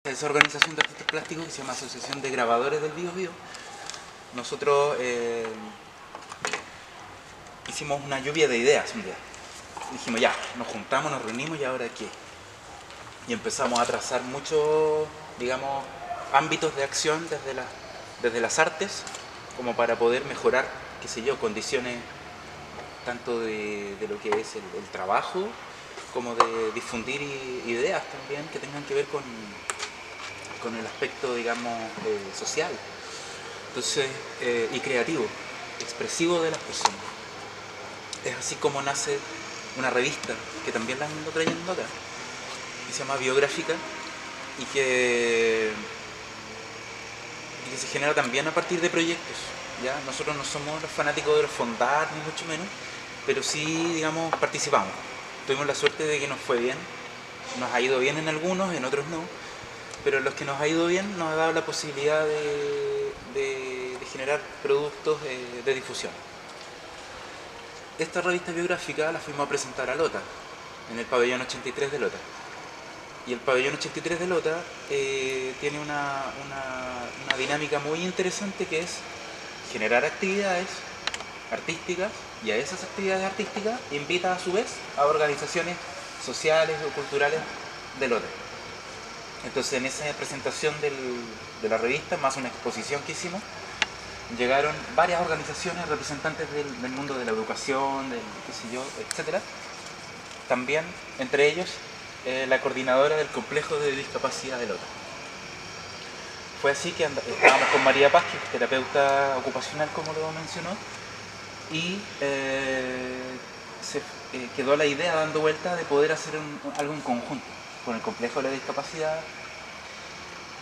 Esa organización de artistas plásticos que se llama Asociación de Grabadores del Biobío. Nosotros hicimos una lluvia de ideas un día. Dijimos ya, nos juntamos, nos reunimos y ahora qué. Y empezamos a trazar muchos, digamos, ámbitos de acción desde las artes, como para poder mejorar, qué sé yo, condiciones tanto de lo que es el trabajo, como de difundir ideas también que tengan que ver con el aspecto, digamos, social, entonces, y creativo, expresivo de las personas. Es así como nace una revista, que también la ando trayendo acá, que se llama Biográfica, y que se genera también a partir de proyectos. ¿Ya? Nosotros no somos los fanáticos de los fondar, ni mucho menos, pero sí, digamos, participamos. Tuvimos la suerte de que nos fue bien, nos ha ido bien en algunos, en otros no, pero en los que nos ha ido bien nos ha dado la posibilidad de generar productos de difusión. Esta revista biográfica la fuimos a presentar a Lota, en el pabellón 83 de Lota. Y el pabellón 83 de Lota tiene una dinámica muy interesante, que es generar actividades artísticas, y a esas actividades artísticas invita a su vez a organizaciones sociales o culturales de Lota. Entonces, en esa presentación de la revista, más una exposición que hicimos, llegaron varias organizaciones, representantes del mundo de la educación, del qué sé yo, etc. También, entre ellos, la coordinadora del complejo de discapacidad de Lota. Fue así que estábamos con María Paz, que es terapeuta ocupacional, como lo mencionó, y quedó la idea dando vuelta de poder hacer algo en conjunto con el complejo de la discapacidad,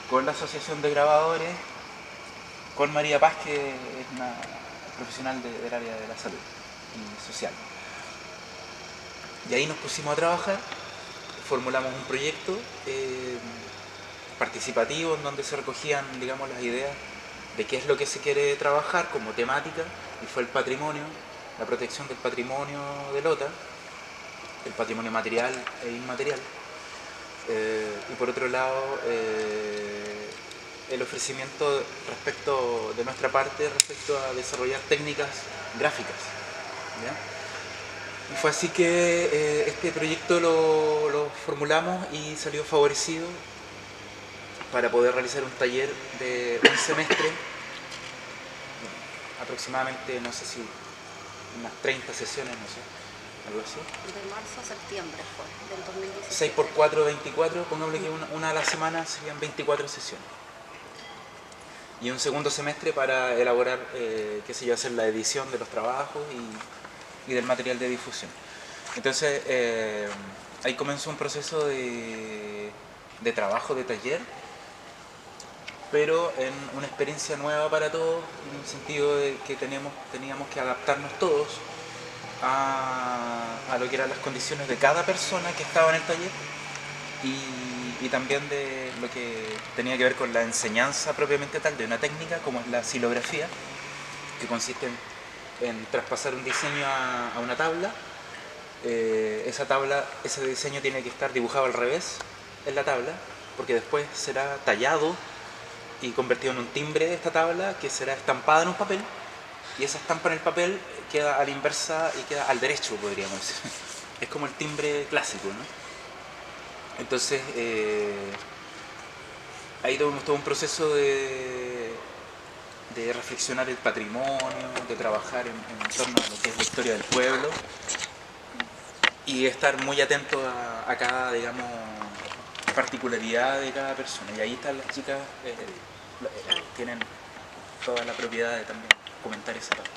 con la asociación de grabadores, con María Paz, que es una profesional del área de la salud y social. Y ahí nos pusimos a trabajar, formulamos un proyecto participativo en donde se recogían, digamos, las ideas de qué es lo que se quiere trabajar como temática, y fue el patrimonio, la protección del patrimonio de Lota, el patrimonio material e inmaterial. Y por otro lado, el ofrecimiento respecto de nuestra parte respecto a desarrollar técnicas gráficas, ¿ya? Y fue así que este proyecto lo formulamos y salió favorecido para poder realizar un taller de un semestre, aproximadamente, no sé si unas 30 sesiones, no sé, algo así. De marzo a septiembre fue, del 2017. 6 por 4, 24, pongámosle que una a la semana serían 24 sesiones. Y un segundo semestre para elaborar, qué sé yo, hacer la edición de los trabajos y del material de difusión. Entonces, ahí comenzó un proceso de trabajo, de taller, pero en una experiencia nueva para todos, en el sentido de que teníamos que adaptarnos todos a lo que eran las condiciones de cada persona que estaba en el taller, y también de lo que tenía que ver con la enseñanza propiamente tal de una técnica como es la silografía, que consiste en traspasar un diseño a una tabla. Ese diseño tiene que estar dibujado al revés en la tabla, porque después será tallado y convertido en un timbre esta tabla, que será estampada en un papel, y esa estampa en el papel queda a la inversa y queda al derecho, podríamos decir. Es como el timbre clásico, ¿no? Entonces, ahí tuvimos todo un proceso de reflexionar el patrimonio, de trabajar en torno a lo que es la historia del pueblo, y estar muy atento a cada, digamos, particularidad de cada persona. Y ahí están las chicas, tienen toda la propiedad de también comentar esa parte.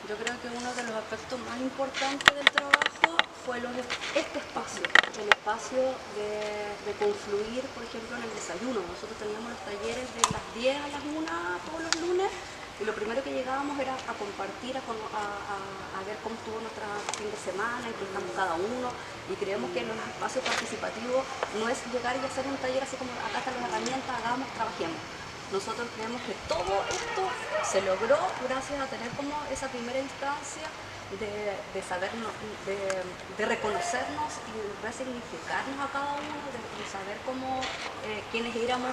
Yo creo que uno de los aspectos más importantes del trabajo fue este espacio, el espacio de confluir, por ejemplo, en el desayuno. Nosotros teníamos los talleres de las 10 a las 1 todos los lunes, y lo primero que llegábamos era a compartir, a ver cómo estuvo nuestro fin de semana, en qué estamos cada uno, y creemos que en los espacios participativos no es llegar y hacer un taller así como acá están las herramientas, hagamos, trabajemos. Nosotros creemos que todo esto se logró gracias a tener como esa primera instancia de sabernos, de reconocernos y resignificarnos a cada uno, de saber cómo, quiénes éramos,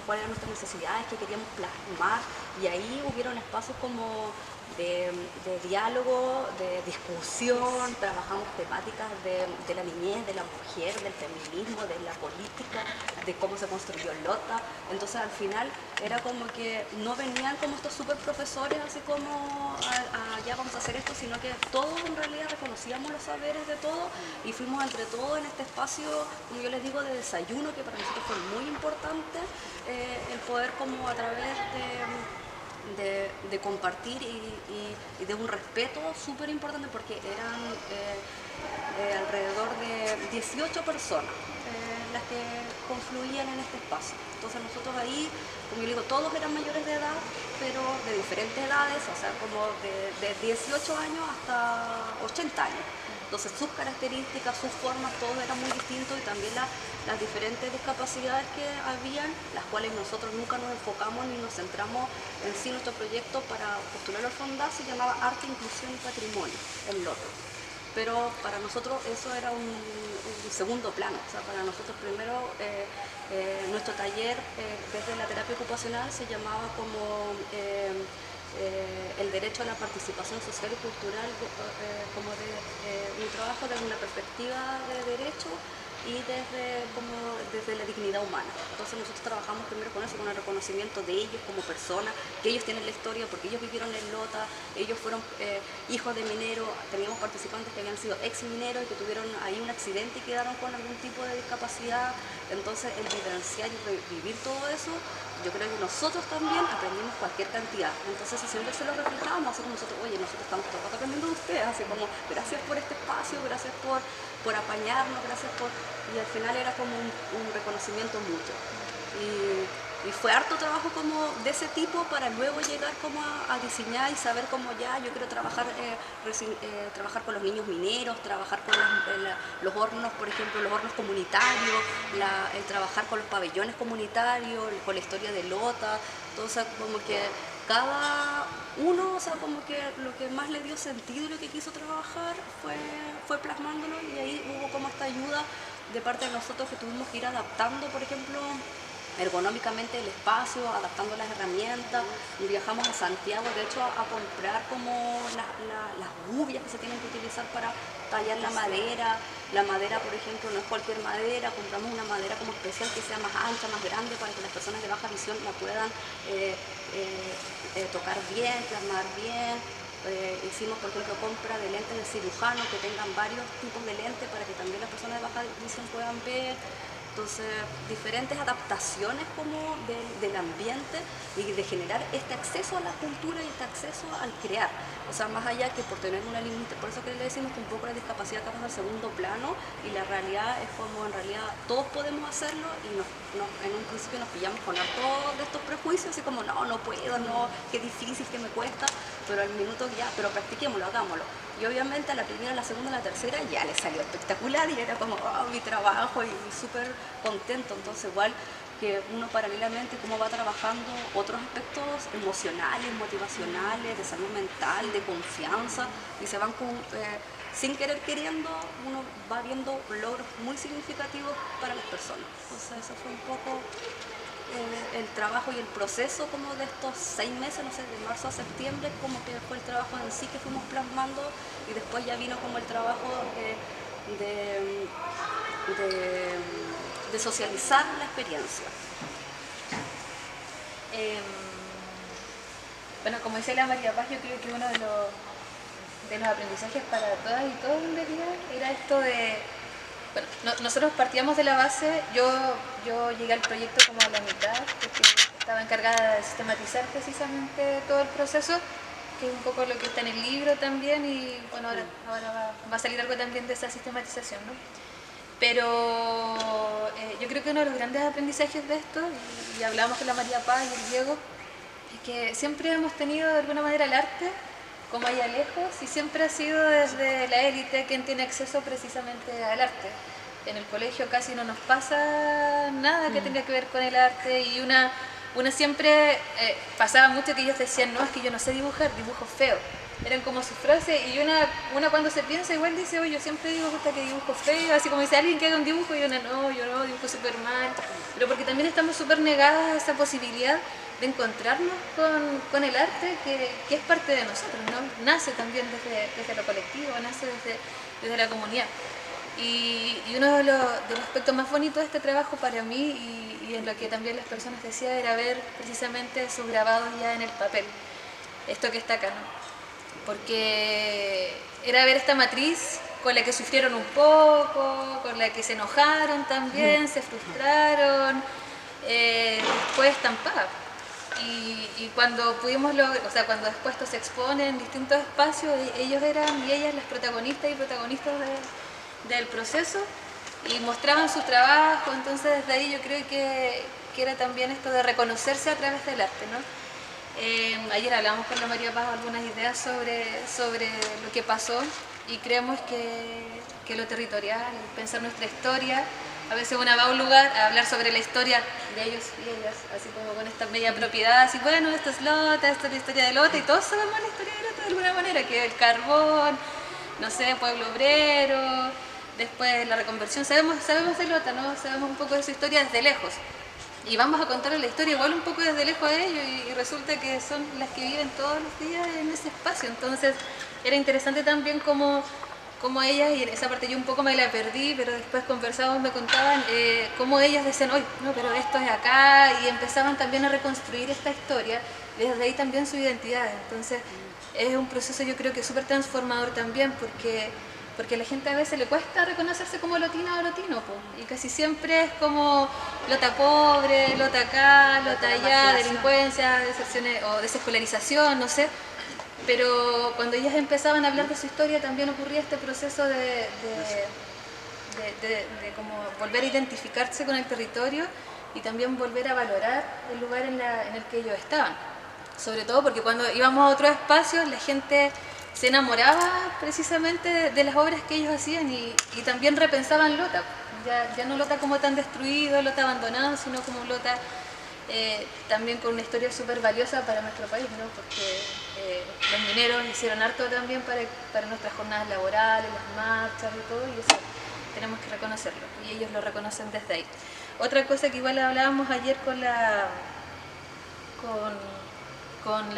cuáles eran nuestras necesidades, qué queríamos plasmar, y ahí hubieron espacios como de diálogo, de discusión, trabajamos temáticas de la niñez, de la mujer, del feminismo, de la política, de cómo se construyó Lota. Entonces al final era como que no venían como estos super profesores así como ya vamos a hacer esto, sino que todos en realidad reconocíamos los saberes de todos y fuimos entre todos en este espacio, como yo les digo, de desayuno, que para nosotros fue muy importante, el poder como a través de compartir y de un respeto súper importante, porque eran alrededor de 18 personas las que confluían en este espacio. Entonces nosotros ahí, como yo digo, todos eran mayores de edad, pero de diferentes edades, o sea, como de 18 años hasta 80 años. Entonces sus características, sus formas, todo era muy distinto, y también las diferentes discapacidades que habían, las cuales nosotros nunca nos enfocamos ni nos centramos en sí. Nuestro proyecto para postular al Fondar se llamaba Arte, Inclusión y Patrimonio, el LOTO. Pero para nosotros eso era un segundo plano. O sea, para nosotros primero nuestro taller desde la terapia ocupacional se llamaba como el derecho a la participación social y cultural, como mi trabajo desde una perspectiva de derecho y desde la dignidad humana. Entonces nosotros trabajamos primero con eso, con el reconocimiento de ellos como personas, que ellos tienen la historia porque ellos vivieron en Lota, ellos fueron hijos de mineros, teníamos participantes que habían sido ex mineros y que tuvieron ahí un accidente y quedaron con algún tipo de discapacidad. Entonces el vivenciar y revivir todo eso, yo creo que nosotros también aprendimos cualquier cantidad. Entonces siempre se lo reflejábamos, así como nosotros, oye, nosotros estamos todo el rato aprendiendo de ustedes, así como gracias por este espacio, gracias por apañarnos, gracias por... Y al final era como un reconocimiento mutuo. Y fue harto trabajo como de ese tipo para luego llegar como a diseñar y saber cómo ya yo quiero trabajar, trabajar con los niños mineros, trabajar con los hornos, por ejemplo, los hornos comunitarios, trabajar con los pabellones comunitarios, con la historia de Lota. Entonces como que cada uno, o sea, como que lo que más le dio sentido y lo que quiso trabajar fue plasmándolo, y ahí hubo como esta ayuda de parte de nosotros que tuvimos que ir adaptando, por ejemplo, ergonómicamente el espacio, adaptando las herramientas. Y viajamos a Santiago, de hecho, a comprar como las gubias que se tienen que utilizar para tallar la madera. La madera, por ejemplo, no es cualquier madera, compramos una madera como especial que sea más ancha, más grande, para que las personas de baja visión la puedan tocar bien, plasmar bien. Hicimos, por ejemplo, compra de lentes de cirujano que tengan varios tipos de lentes para que también las personas de baja visión puedan ver. Entonces, diferentes adaptaciones como del ambiente y de generar este acceso a la cultura y este acceso al crear. O sea, más allá que por tener una límite, por eso que le decimos que un poco la discapacidad pasa al segundo plano, y la realidad es como en realidad todos podemos hacerlo, y en un principio nos pillamos con todos de estos prejuicios, así como no puedo, no, qué difícil, que me cuesta, pero al minuto ya, pero practiquémoslo, hagámoslo. Y obviamente a la primera, a la segunda, a la tercera ya le salió espectacular, y era como mi trabajo, y súper contento. Entonces igual que uno paralelamente como va trabajando otros aspectos emocionales, motivacionales, de salud mental, de confianza, y se van sin querer queriendo, uno va viendo logros muy significativos para las personas. Entonces eso fue un poco el trabajo y el proceso como de estos 6 meses, no sé, de marzo a septiembre, como que fue el trabajo en sí que fuimos plasmando, y después ya vino como el trabajo de socializar la experiencia. Bueno, como dice la María Paz, yo creo que uno de los aprendizajes para todas y todos en realidad era esto de... Bueno, nosotros partíamos de la base, yo llegué al proyecto como a la mitad, porque estaba encargada de sistematizar precisamente todo el proceso, que es un poco lo que está en el libro también, y bueno, ahora va a salir algo también de esa sistematización, ¿no? Pero yo creo que uno de los grandes aprendizajes de esto, y hablamos con la María Paz y el Diego, es que siempre hemos tenido de alguna manera el arte como allá lejos, y siempre ha sido desde la élite quien tiene acceso precisamente al arte. En el colegio casi no nos pasa nada que tenga que ver con el arte, y una siempre pasaba mucho que ellos decían, no, es que yo no sé dibujar, dibujo feo. eran como sus frases, y una cuando se piensa igual dice, oye, yo siempre digo puta, que dibujo feo, así como dice alguien que haga un dibujo, y una no, yo no, dibujo súper mal, pero porque también estamos súper negadas a esa posibilidad de encontrarnos con el arte que es parte de nosotros, ¿no? Nace también desde lo colectivo, nace desde la comunidad. Y uno de los aspectos más bonitos de este trabajo para mí, y en lo que también las personas decían, era ver precisamente sus grabados ya en el papel, esto que está acá, ¿no? Porque era ver esta matriz con la que sufrieron un poco, con la que se enojaron también, se frustraron, después estampada. Y cuando pudimos lograr, o sea, cuando después esto se expone en distintos espacios, ellos eran y ellas las protagonistas y protagonistas del proceso, y mostraban su trabajo. Entonces desde ahí yo creo que era también esto de reconocerse a través del arte, ¿no? Ayer hablamos con la María Paz algunas ideas sobre lo que pasó, y creemos que lo territorial, pensar nuestra historia, a veces una va a un lugar a hablar sobre la historia de ellos y ellas, así como con esta media propiedad, así bueno, esto es Lota, esto es la historia de Lota, y todos sabemos la historia de Lota de alguna manera, que el carbón, no sé, pueblo obrero, después la reconversión, sabemos de Lota, ¿no? Sabemos un poco de su historia desde lejos. Y vamos a contarle la historia igual un poco desde lejos a ellos, y resulta que son las que viven todos los días en ese espacio. Entonces era interesante también como ellas, y en esa parte yo un poco me la perdí, pero después conversábamos, me contaban cómo ellas decían, oye, no, pero esto es acá, y empezaban también a reconstruir esta historia, desde ahí también su identidad. Entonces es un proceso, yo creo que súper transformador también, porque a la gente a veces le cuesta reconocerse como lotina o lotino, po. Y casi siempre es como lota pobre, lota acá, lota allá, delincuencia, deserciones o desescolarización, no sé. Pero cuando ellas empezaban a hablar de su historia, también ocurría este proceso de como volver a identificarse con el territorio, y también volver a valorar el lugar en el que ellos estaban. Sobre todo porque cuando íbamos a otros espacios, la gente se enamoraba precisamente de las obras que ellos hacían, y también repensaban Lota, ya no Lota como tan destruido, Lota abandonado, sino como Lota también con una historia súper valiosa para nuestro país, ¿no? Porque los mineros hicieron harto también para nuestras jornadas laborales, las marchas y todo, y eso tenemos que reconocerlo, y ellos lo reconocen desde ahí. Otra cosa que igual hablábamos ayer con la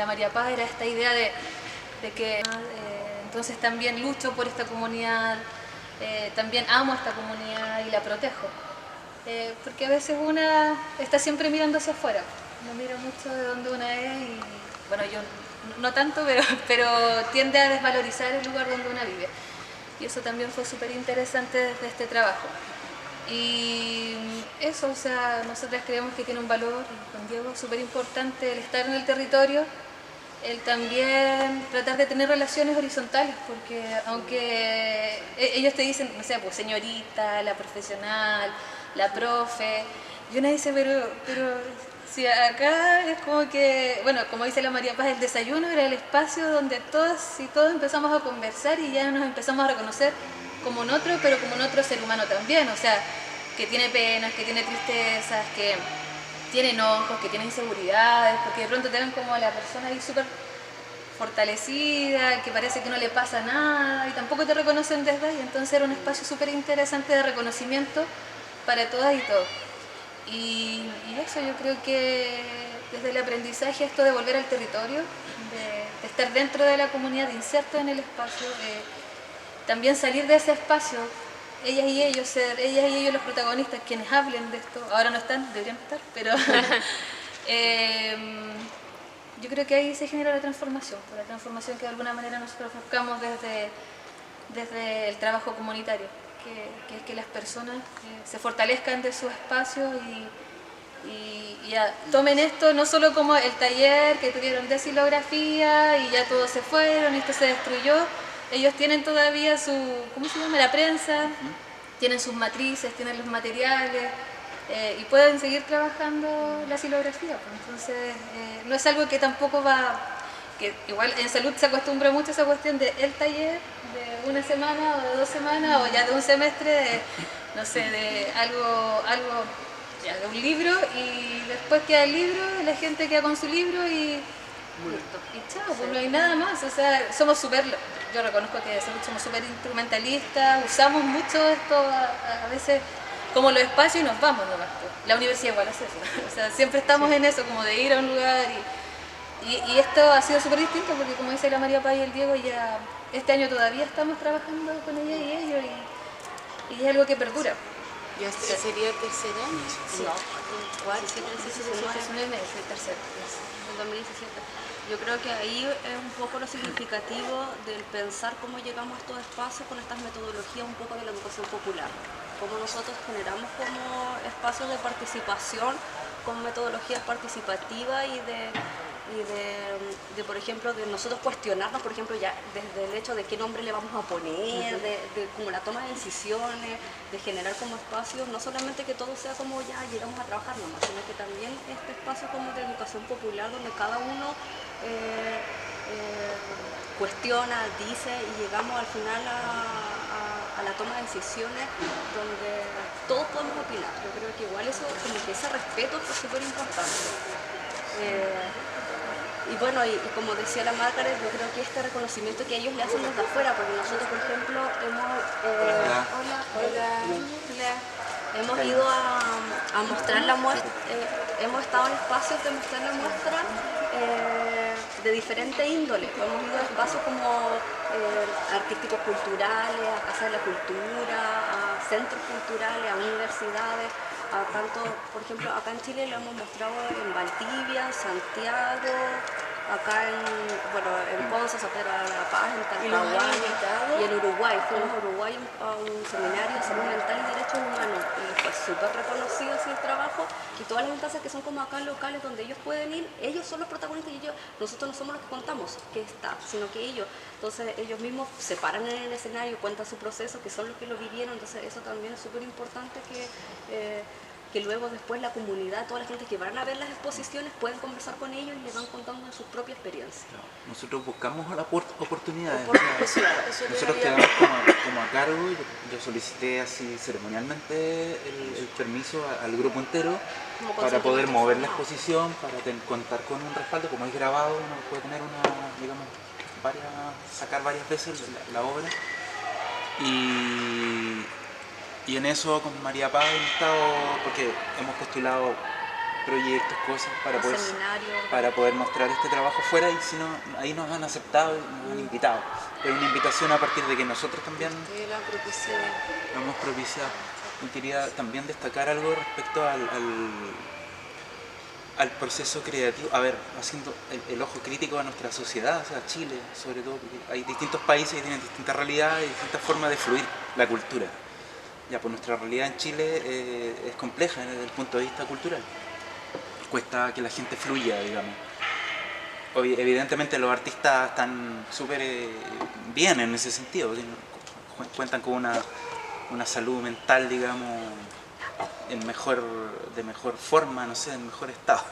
María Paz era esta idea de que entonces también lucho por esta comunidad, también amo esta comunidad y la protejo. Porque a veces una está siempre mirando hacia afuera, no mira mucho de dónde una es, y bueno, yo no tanto, pero tiende a desvalorizar el lugar donde una vive. Y eso también fue súper interesante desde este trabajo. Y eso, o sea, nosotras creemos que tiene un valor, y con Diego, súper importante el estar en el territorio, el también tratar de tener relaciones horizontales, porque aunque ellos te dicen, no sé, pues señorita, la profesional, la profe, y una dice, pero si acá es como que, bueno, como dice la María Paz, el desayuno era el espacio donde todas y todos empezamos a conversar, y ya nos empezamos a reconocer como un otro, pero como un otro ser humano también, o sea, que tiene penas, que tiene tristezas, que tiene enojos, que tiene inseguridades, porque de pronto te ven como la persona ahí súper fortalecida, que parece que no le pasa nada, y tampoco te reconocen desde ahí. Entonces era un espacio súper interesante de reconocimiento para todas y todos. Y eso, yo creo que desde el aprendizaje, esto de volver al territorio, de estar dentro de la comunidad, de inserto en el espacio, también salir de ese espacio, ellas y ellos, ser ellas y ellos los protagonistas, quienes hablen de esto. Ahora no están, deberían estar, pero yo creo que ahí se genera la transformación que de alguna manera nosotros buscamos desde el trabajo comunitario, que es que las personas se fortalezcan de su espacio, y ya tomen esto no solo como el taller que tuvieron de silografía y ya todos se fueron y esto se destruyó. Ellos tienen todavía su, ¿cómo se llama?, la prensa, tienen sus matrices, tienen los materiales, y pueden seguir trabajando la silografía. Entonces no es algo que tampoco va, que igual en salud se acostumbra mucho a esa cuestión de el taller de una semana o de 2 semanas o ya de un semestre, de, no sé, de algo ya, de un libro, y después queda el libro, la gente queda con su libro, y Listo. Y chao, pues no hay nada más. O sea, somos súper, yo reconozco que somos súper instrumentalistas, usamos mucho esto a veces como los espacios y nos vamos nomás. Pues. La universidad igual hace eso. O sea, siempre estamos en eso, como de ir a un lugar y esto ha sido súper distinto porque como dice la María Paz y el Diego, ya este año todavía estamos trabajando con ella y ellos y es algo que perdura. ¿Ya sería el tercer año? Sí. No, igual, 19 meses, el tercer. en 2017. Yo creo que ahí es un poco lo significativo del pensar cómo llegamos a estos espacios con estas metodologías un poco de la educación popular. Cómo nosotros generamos como espacios de participación con metodologías participativas y de, por ejemplo, de nosotros cuestionarnos, por ejemplo, ya desde el hecho de qué nombre le vamos a poner, de como la toma de decisiones, de generar como espacios, no solamente que todo sea como ya llegamos a trabajar nomás, sino que también este espacio como de educación popular donde cada uno cuestiona, dice y llegamos al final a la toma de decisiones donde todos podemos opinar. Yo creo que igual eso, como que ese respeto es súper importante. Y bueno, y como decía la Margaret, yo creo que este reconocimiento que ellos le hacen desde afuera, porque nosotros, por ejemplo, hemos ido a mostrar la muestra, hemos estado en espacios de mostrar la muestra de diferente índole. Hemos ido a espacios como artísticos culturales, a casas de la cultura, a centros culturales, a universidades. Tanto, por ejemplo, acá en Chile lo hemos mostrado en Valdivia, en Santiago, acá en Ponce, San Pedro de la Paz, en Talcahuano y en Uruguay. Fuimos a Uruguay a un seminario de salud mental y derechos humanos y fue súper reconocido así el trabajo y todas las instancias que son como acá locales donde ellos pueden ir, ellos son los protagonistas y nosotros no somos los que contamos que está, sino que ellos. Entonces ellos mismos se paran en el escenario, cuentan su proceso, que son los que lo vivieron, entonces eso también es súper importante que luego después la comunidad, toda la gente que van a ver las exposiciones pueden conversar con ellos y les van contando de su propia experiencia. Nosotros buscamos las oportunidades. Eso Nosotros quedaría quedamos como a cargo, yo solicité así ceremonialmente el permiso al grupo entero Como para poder consentimiento mover la informado. exposición, para contar con un respaldo, como es grabado, uno puede tener sacar varias veces la obra. Y en eso con María Paz hemos estado, porque hemos postulado proyectos, cosas para poder mostrar este trabajo fuera y si no, ahí nos han aceptado y nos han invitado. Pero una invitación a partir de que nosotros también lo hemos propiciado. Y quería también destacar algo respecto al proceso creativo, a ver, haciendo el ojo crítico a nuestra sociedad, o sea, Chile sobre todo, porque hay distintos países que tienen distintas realidades y distintas formas de fluir la cultura. Ya, pues nuestra realidad en Chile es compleja desde el punto de vista cultural. Cuesta que la gente fluya, digamos. Evidentemente los artistas están súper bien en ese sentido, cuentan con una salud mental, digamos, de mejor forma, no sé, en mejor estado.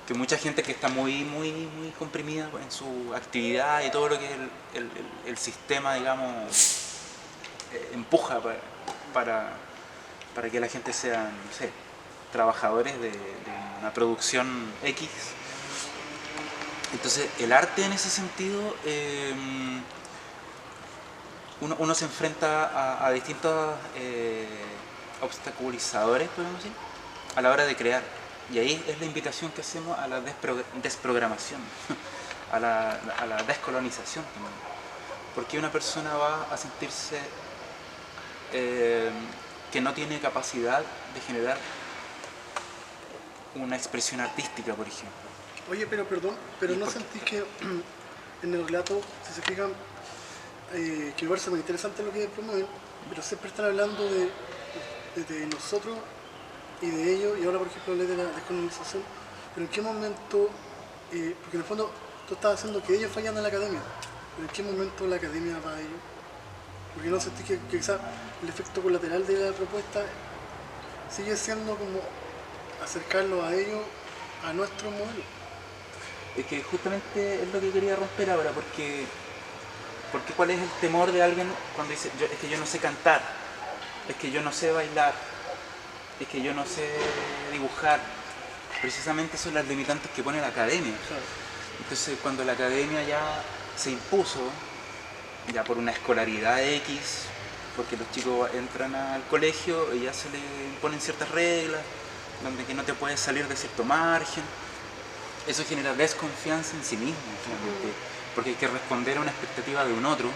Que mucha gente que está muy comprimida en su actividad y todo lo que el sistema, digamos, empuja para que la gente sea, no sé, trabajadores de una producción X. Entonces el arte en ese sentido, uno se enfrenta a distintos obstaculizadores, podemos decir, a la hora de crear. Y ahí es la invitación que hacemos a la desprogramación, a la descolonización también. Porque una persona va a sentirse que no tiene capacidad de generar una expresión artística, por ejemplo. Oye, pero perdón, pero ¿no sentís que en el relato, si se fijan, que igual es muy interesante lo que promueven, pero siempre están hablando de nosotros y de ellos, y ahora por ejemplo hablé de la descolonización, pero ¿en qué momento, porque en el fondo tú estás haciendo que ellos fallan en la academia, pero ¿en qué momento la academia va a ellos? Porque no sentís que quizás el efecto colateral de la propuesta sigue siendo como acercarlo a ellos, a nuestro modelo. Es que justamente es lo que quería romper ahora, porque ¿cuál es el temor de alguien cuando dice, es que yo no sé cantar, es que yo no sé bailar, es que yo no sé dibujar? Precisamente son las limitantes que pone la academia. Claro. Entonces cuando la academia ya se impuso, ya por una escolaridad X, porque los chicos entran al colegio y ya se les imponen ciertas reglas, donde que no te puedes salir de cierto margen, eso genera desconfianza en sí mismo, finalmente, porque hay que responder a una expectativa de un otro,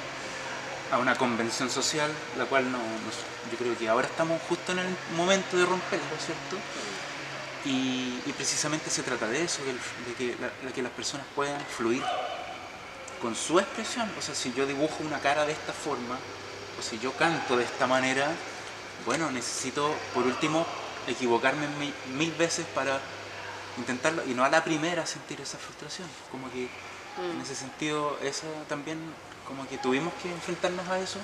a una convención social, la cual yo creo que ahora estamos justo en el momento de romperlo, ¿cierto? Y precisamente se trata de eso, de que las personas puedan fluir con su expresión. O sea, si yo dibujo una cara de esta forma, o si yo canto de esta manera, bueno, necesito por último equivocarme mil veces para intentarlo y no a la primera sentir esa frustración. Como que en ese sentido, eso también, como que tuvimos que enfrentarnos a eso,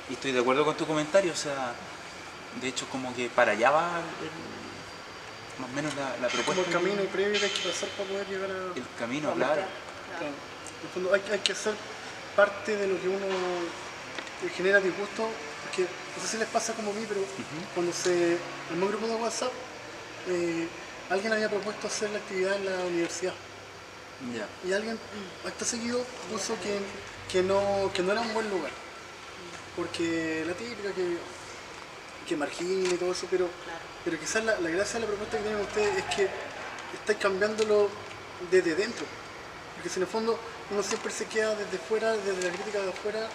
y estoy de acuerdo con tu comentario. O sea, de hecho, como que para allá va más o menos la propuesta. Como el camino previo que hay que pasar para poder llegar a... El camino, claro. Claro. En el fondo hay que ser parte de lo que uno genera disgusto, porque no sé si les pasa como a mí, pero cuando se armó un grupo de WhatsApp, alguien había propuesto hacer la actividad en la universidad. Ya. Y alguien acto seguido puso que no era un buen lugar, porque la típica que margina y todo eso, pero quizás la gracia de la propuesta que tienen ustedes es que estáis cambiándolo desde dentro, porque si en el fondo uno siempre se queda desde fuera, desde la crítica de afuera,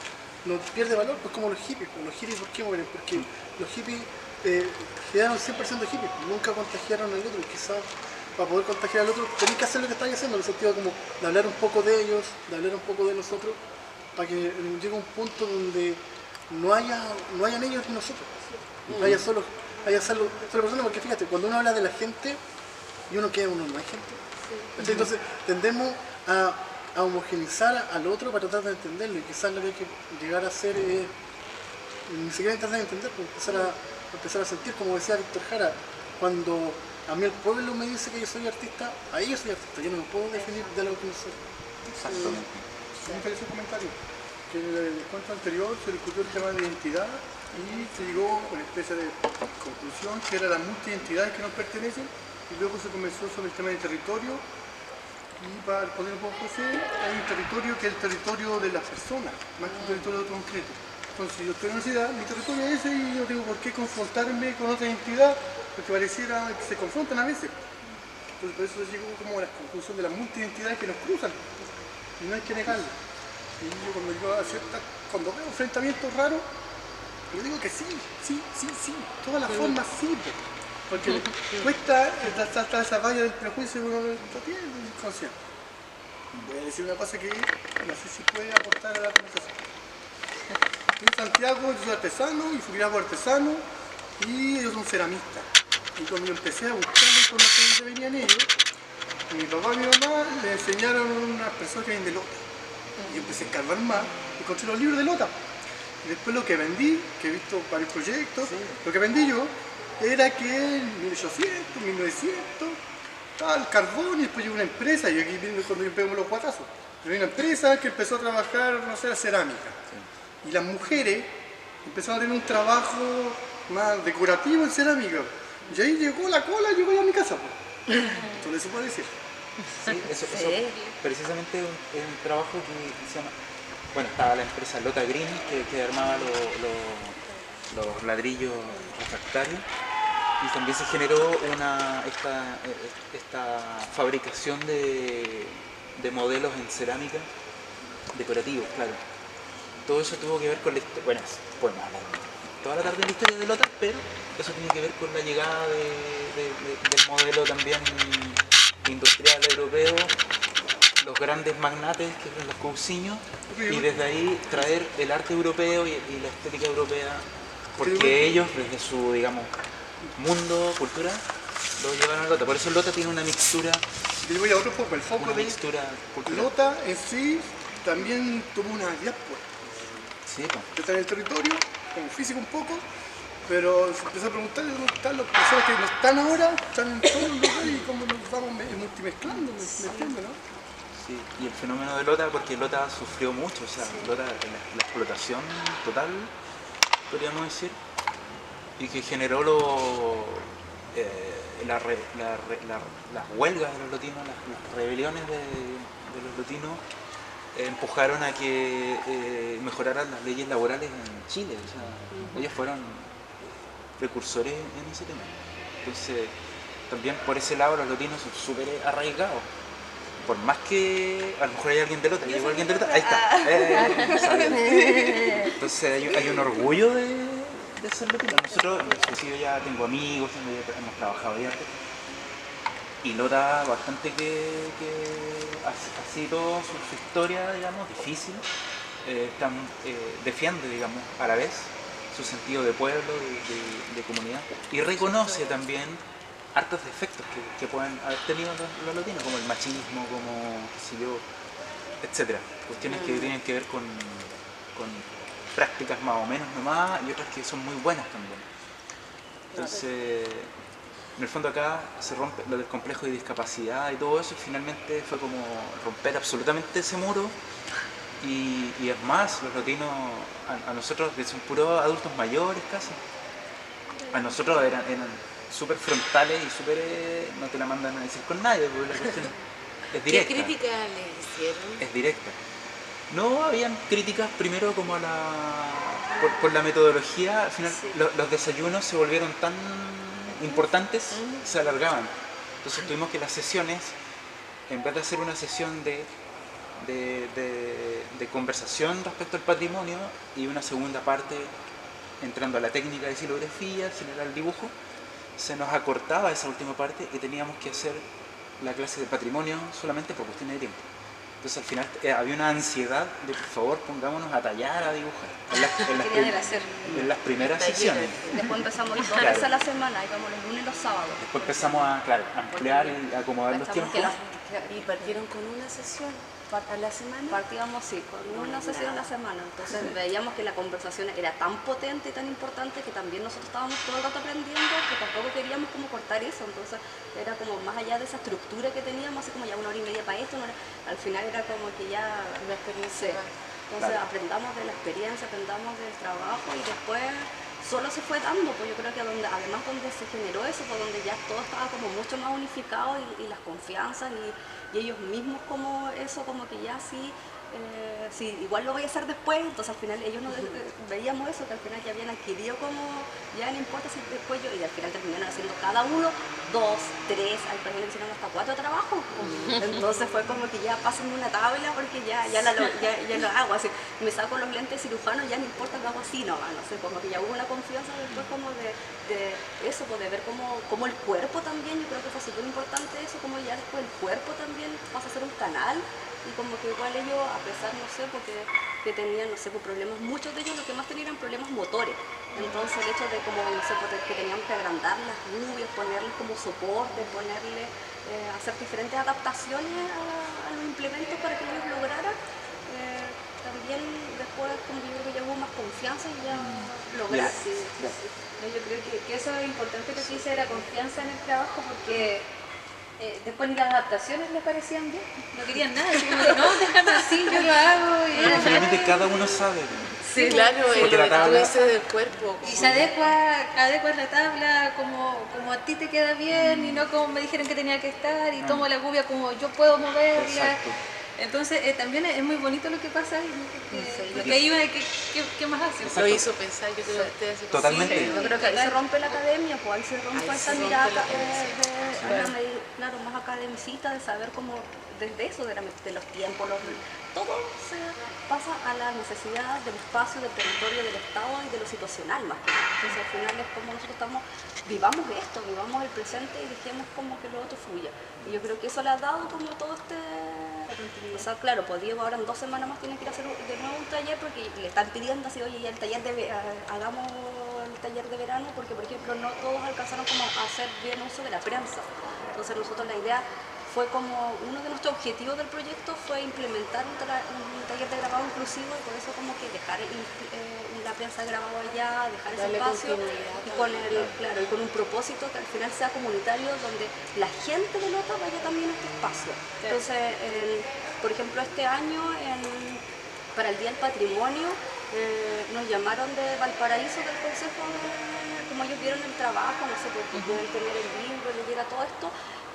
no pierde valor, pues como los hippies. Los hippies, ¿por qué mueren? Porque los hippies quedaron 100% hippies, nunca contagiaron al otro, y quizás para poder contagiar al otro tenés que hacer lo que estáis haciendo, en el sentido como de hablar un poco de ellos, de hablar un poco de nosotros, para que llegue un punto donde no hayan ellos ni nosotros, haya solo personas, porque fíjate, cuando uno habla de la gente y uno queda, uno no hay gente. Entonces tendemos a homogeneizar al otro para tratar de entenderlo, y quizás lo que hay que llegar a hacer es ni siquiera intentar de entender, pues empezar a sentir, como decía Víctor Jara, cuando a mí el pueblo me dice que yo soy artista, ahí yo soy artista, yo no me puedo definir de algo que no soy. Exactamente. Me parece un comentario que en el encuentro anterior se discutió el tema de identidad y se llegó a una especie de conclusión que era las multiidentidades que nos pertenecen, y luego se comenzó sobre el tema del territorio. Y para responder un poco a José, hay un territorio que es el territorio de las personas, más que un territorio concreto. Entonces, yo estoy en una ciudad, mi territorio es ese, y no tengo por qué confrontarme con otra identidad, porque pareciera que se confrontan a veces. Entonces, por eso se llegó como a la conclusión de las multiidentidades que nos cruzan, y no hay que negarlo. Y yo cuando veo enfrentamientos raros, yo digo que sí, todas las formas sí, porque cuesta hasta esa valla del prejuicio que uno no tiene inconsciente. Voy a decir una cosa que no sé si puede aportar a la conversación. En Santiago yo soy artesano y Fugirago artesano, y ellos son ceramistas. Y cuando yo empecé a buscar la información de dónde venían ellos, mi papá y mi mamá le enseñaron a unas personas que vienen de Lota. Y yo empecé a escarbar más y encontré los libros de Lota. Y después lo que vendí, que he visto varios proyectos, lo que vendí yo era que en 1800, 1900, estaba el carbón, y después llegó una empresa, y aquí viene cuando yo pego los guatazos, pero una empresa que empezó a trabajar, no sé, la cerámica. Y las mujeres empezaron a tener un trabajo más decorativo en cerámica. Y ahí llegó la cola, llegó ya a mi casa. Entonces se puede decir. Sí, eso precisamente es un trabajo que se llama... Bueno, estaba la empresa Lota Green, que armaba los ladrillos refractarios, y también se generó esta fabricación de modelos en cerámica decorativos, claro. Todo eso tuvo que ver con la historia, bueno, podemos hablar toda la tarde de la historia de Lota, pero eso tiene que ver con la llegada del modelo también industrial europeo, los grandes magnates que eran los cousiños, y desde ahí traer el arte europeo y la estética europea, porque ellos desde su, digamos, mundo, cultura, lo llevaron a Lota. Por eso Lota tiene una mixtura, Yo voy a otro foco, el foco una de mixtura cultural. Lota en sí también tuvo una diáspora. Sí, pues. Está en el territorio, como físico un poco, pero se empezó a preguntar dónde están las personas que no están ahora, están en todos los lugares, y cómo nos vamos multimezclando, ¿me entiendes, no? Sí, y el fenómeno de Lota, porque Lota sufrió mucho, o sea, Lota, la explotación total, podríamos decir, y que generó las huelgas de los lotinos, las rebeliones de los lotinos empujaron a que mejoraran las leyes laborales en Chile. O sea, ellos fueron precursores en ese tema. Entonces, también por ese lado los lotinos son súper arraigados. Por más que a lo mejor hay alguien de Lota, llegó alguien de Lota, ahí está. ¿Sabes? Entonces hay un orgullo de ser lotino. Nosotros, inclusive ya tengo amigos, hemos trabajado ahí antes. Y Lota bastante que ha sido su historia, digamos, difícil. Defiende, digamos, a la vez su sentido de pueblo, de comunidad. Y reconoce también hartos defectos que pueden haber tenido los latinos, como el machismo, como, qué sé yo, etcétera. Cuestiones que tienen que ver con prácticas más o menos nomás y otras que son muy buenas también. Entonces, en el fondo acá se rompe lo del complejo de discapacidad y todo eso, y finalmente fue como romper absolutamente ese muro. Y es más, los latinos, a nosotros, que son puros adultos mayores casi, a nosotros eran súper frontales y súper no te la mandan a decir con nadie, porque la cuestión es directa. ¿Qué crítica le hicieron? Es directa. No, habían críticas primero como por la metodología. Al final los desayunos se volvieron tan importantes, se alargaban. Entonces tuvimos que las sesiones, en vez de hacer una sesión de conversación respecto al patrimonio y una segunda parte entrando a la técnica de silografía, general dibujo, se nos acortaba esa última parte y teníamos que hacer la clase de patrimonio solamente por cuestiones de tiempo. Entonces al final había una ansiedad de por favor pongámonos a tallar, a dibujar en las primeras sesiones. Después empezamos a ir 2 veces a la semana, íbamos los lunes y los sábados. Después empezamos a ampliar y acomodar los tiempos. ¿Y partieron con una sesión a la semana? Partíamos, sí, con una sesión a la semana. Entonces veíamos que la conversación era tan potente y tan importante que también nosotros estábamos todo el rato aprendiendo, que tampoco queríamos como cortar eso. Entonces era como más allá de esa estructura que teníamos, así como ya 1 hora y media para esto, al final era como que ya Una experiencia. Entonces aprendamos de la experiencia, aprendamos del trabajo y después solo se fue dando, pues yo creo que además donde se generó eso, pues donde ya todo estaba como mucho más unificado y las confianzas y ellos mismos como eso, como que ya sí, igual lo voy a hacer después, entonces al final ellos veíamos eso, que al final ya habían adquirido como, ya no importa si después y al final terminaron haciendo cada uno 2, 3, hay personas que hicieron hasta 4 trabajos, entonces fue como que ya pásenme una tabla porque ya lo hago, así, me saco los lentes cirujanos, ya no importa que hago así, no sé, como que ya hubo una confianza después como de eso, pues de ver como el cuerpo también, yo creo que fue súper importante eso, como ya después el cuerpo también pasa a ser un canal. Y como que igual ellos, a pesar, no sé, porque que tenían, no sé, pues problemas, muchos de ellos lo que más tenían eran problemas motores. Entonces el hecho de como, no sé, porque que teníamos que agrandar las rubias, ponerles como soporte, hacer diferentes adaptaciones a los implementos para que ellos lograran, también después como yo creo que ya hubo más confianza y ya lograron. Sí. Yo creo que eso es importante que se dice de la confianza en el trabajo porque después ni las adaptaciones les parecían bien, no querían nada, así como que no, déjame así, yo lo hago. Pero finalmente cada uno sabe. Sí, claro, porque la tabla, tú dices del cuerpo. Y se adecua la tabla como a ti te queda bien y no como me dijeron que tenía que estar y tomo la cubia como yo puedo moverla. Exacto. Entonces también es muy bonito lo que pasa ahí, porque ahí uno, ¿qué más hace? Lo hizo pensar, yo creo que ustedes se Totalmente. Sí, yo creo que ahí se rompe la academia, pues ahí se rompe Ahí esa se rompe mirada la academia. claro, más academicista, de saber cómo desde eso, de los tiempos, todo se pasa a la necesidad del espacio, del territorio, del Estado y de lo situacional más que nada. Entonces al final es como nosotros vivamos esto, vivamos el presente y dejemos como que lo otro fluya. Y yo creo que eso le ha dado como todo o sea, claro, pues Diego ahora en 2 semanas más tiene que ir a hacer de nuevo un taller porque le están pidiendo así, oye, ya el taller hagamos el taller de verano porque, por ejemplo, no todos alcanzaron como a hacer bien uso de la prensa. Entonces nosotros la idea fue como, uno de nuestros objetivos del proyecto fue implementar un taller de grabado inclusivo y por eso como que dejar la prensa grabado allá, dejar ese espacio y con un propósito que al final sea comunitario donde la gente de Lota vaya también a este espacio. Entonces, por ejemplo, este año para el Día del Patrimonio nos llamaron de Valparaíso del Consejo como ellos vieron el trabajo, no sé, porque pueden tener el libro, leer todo esto,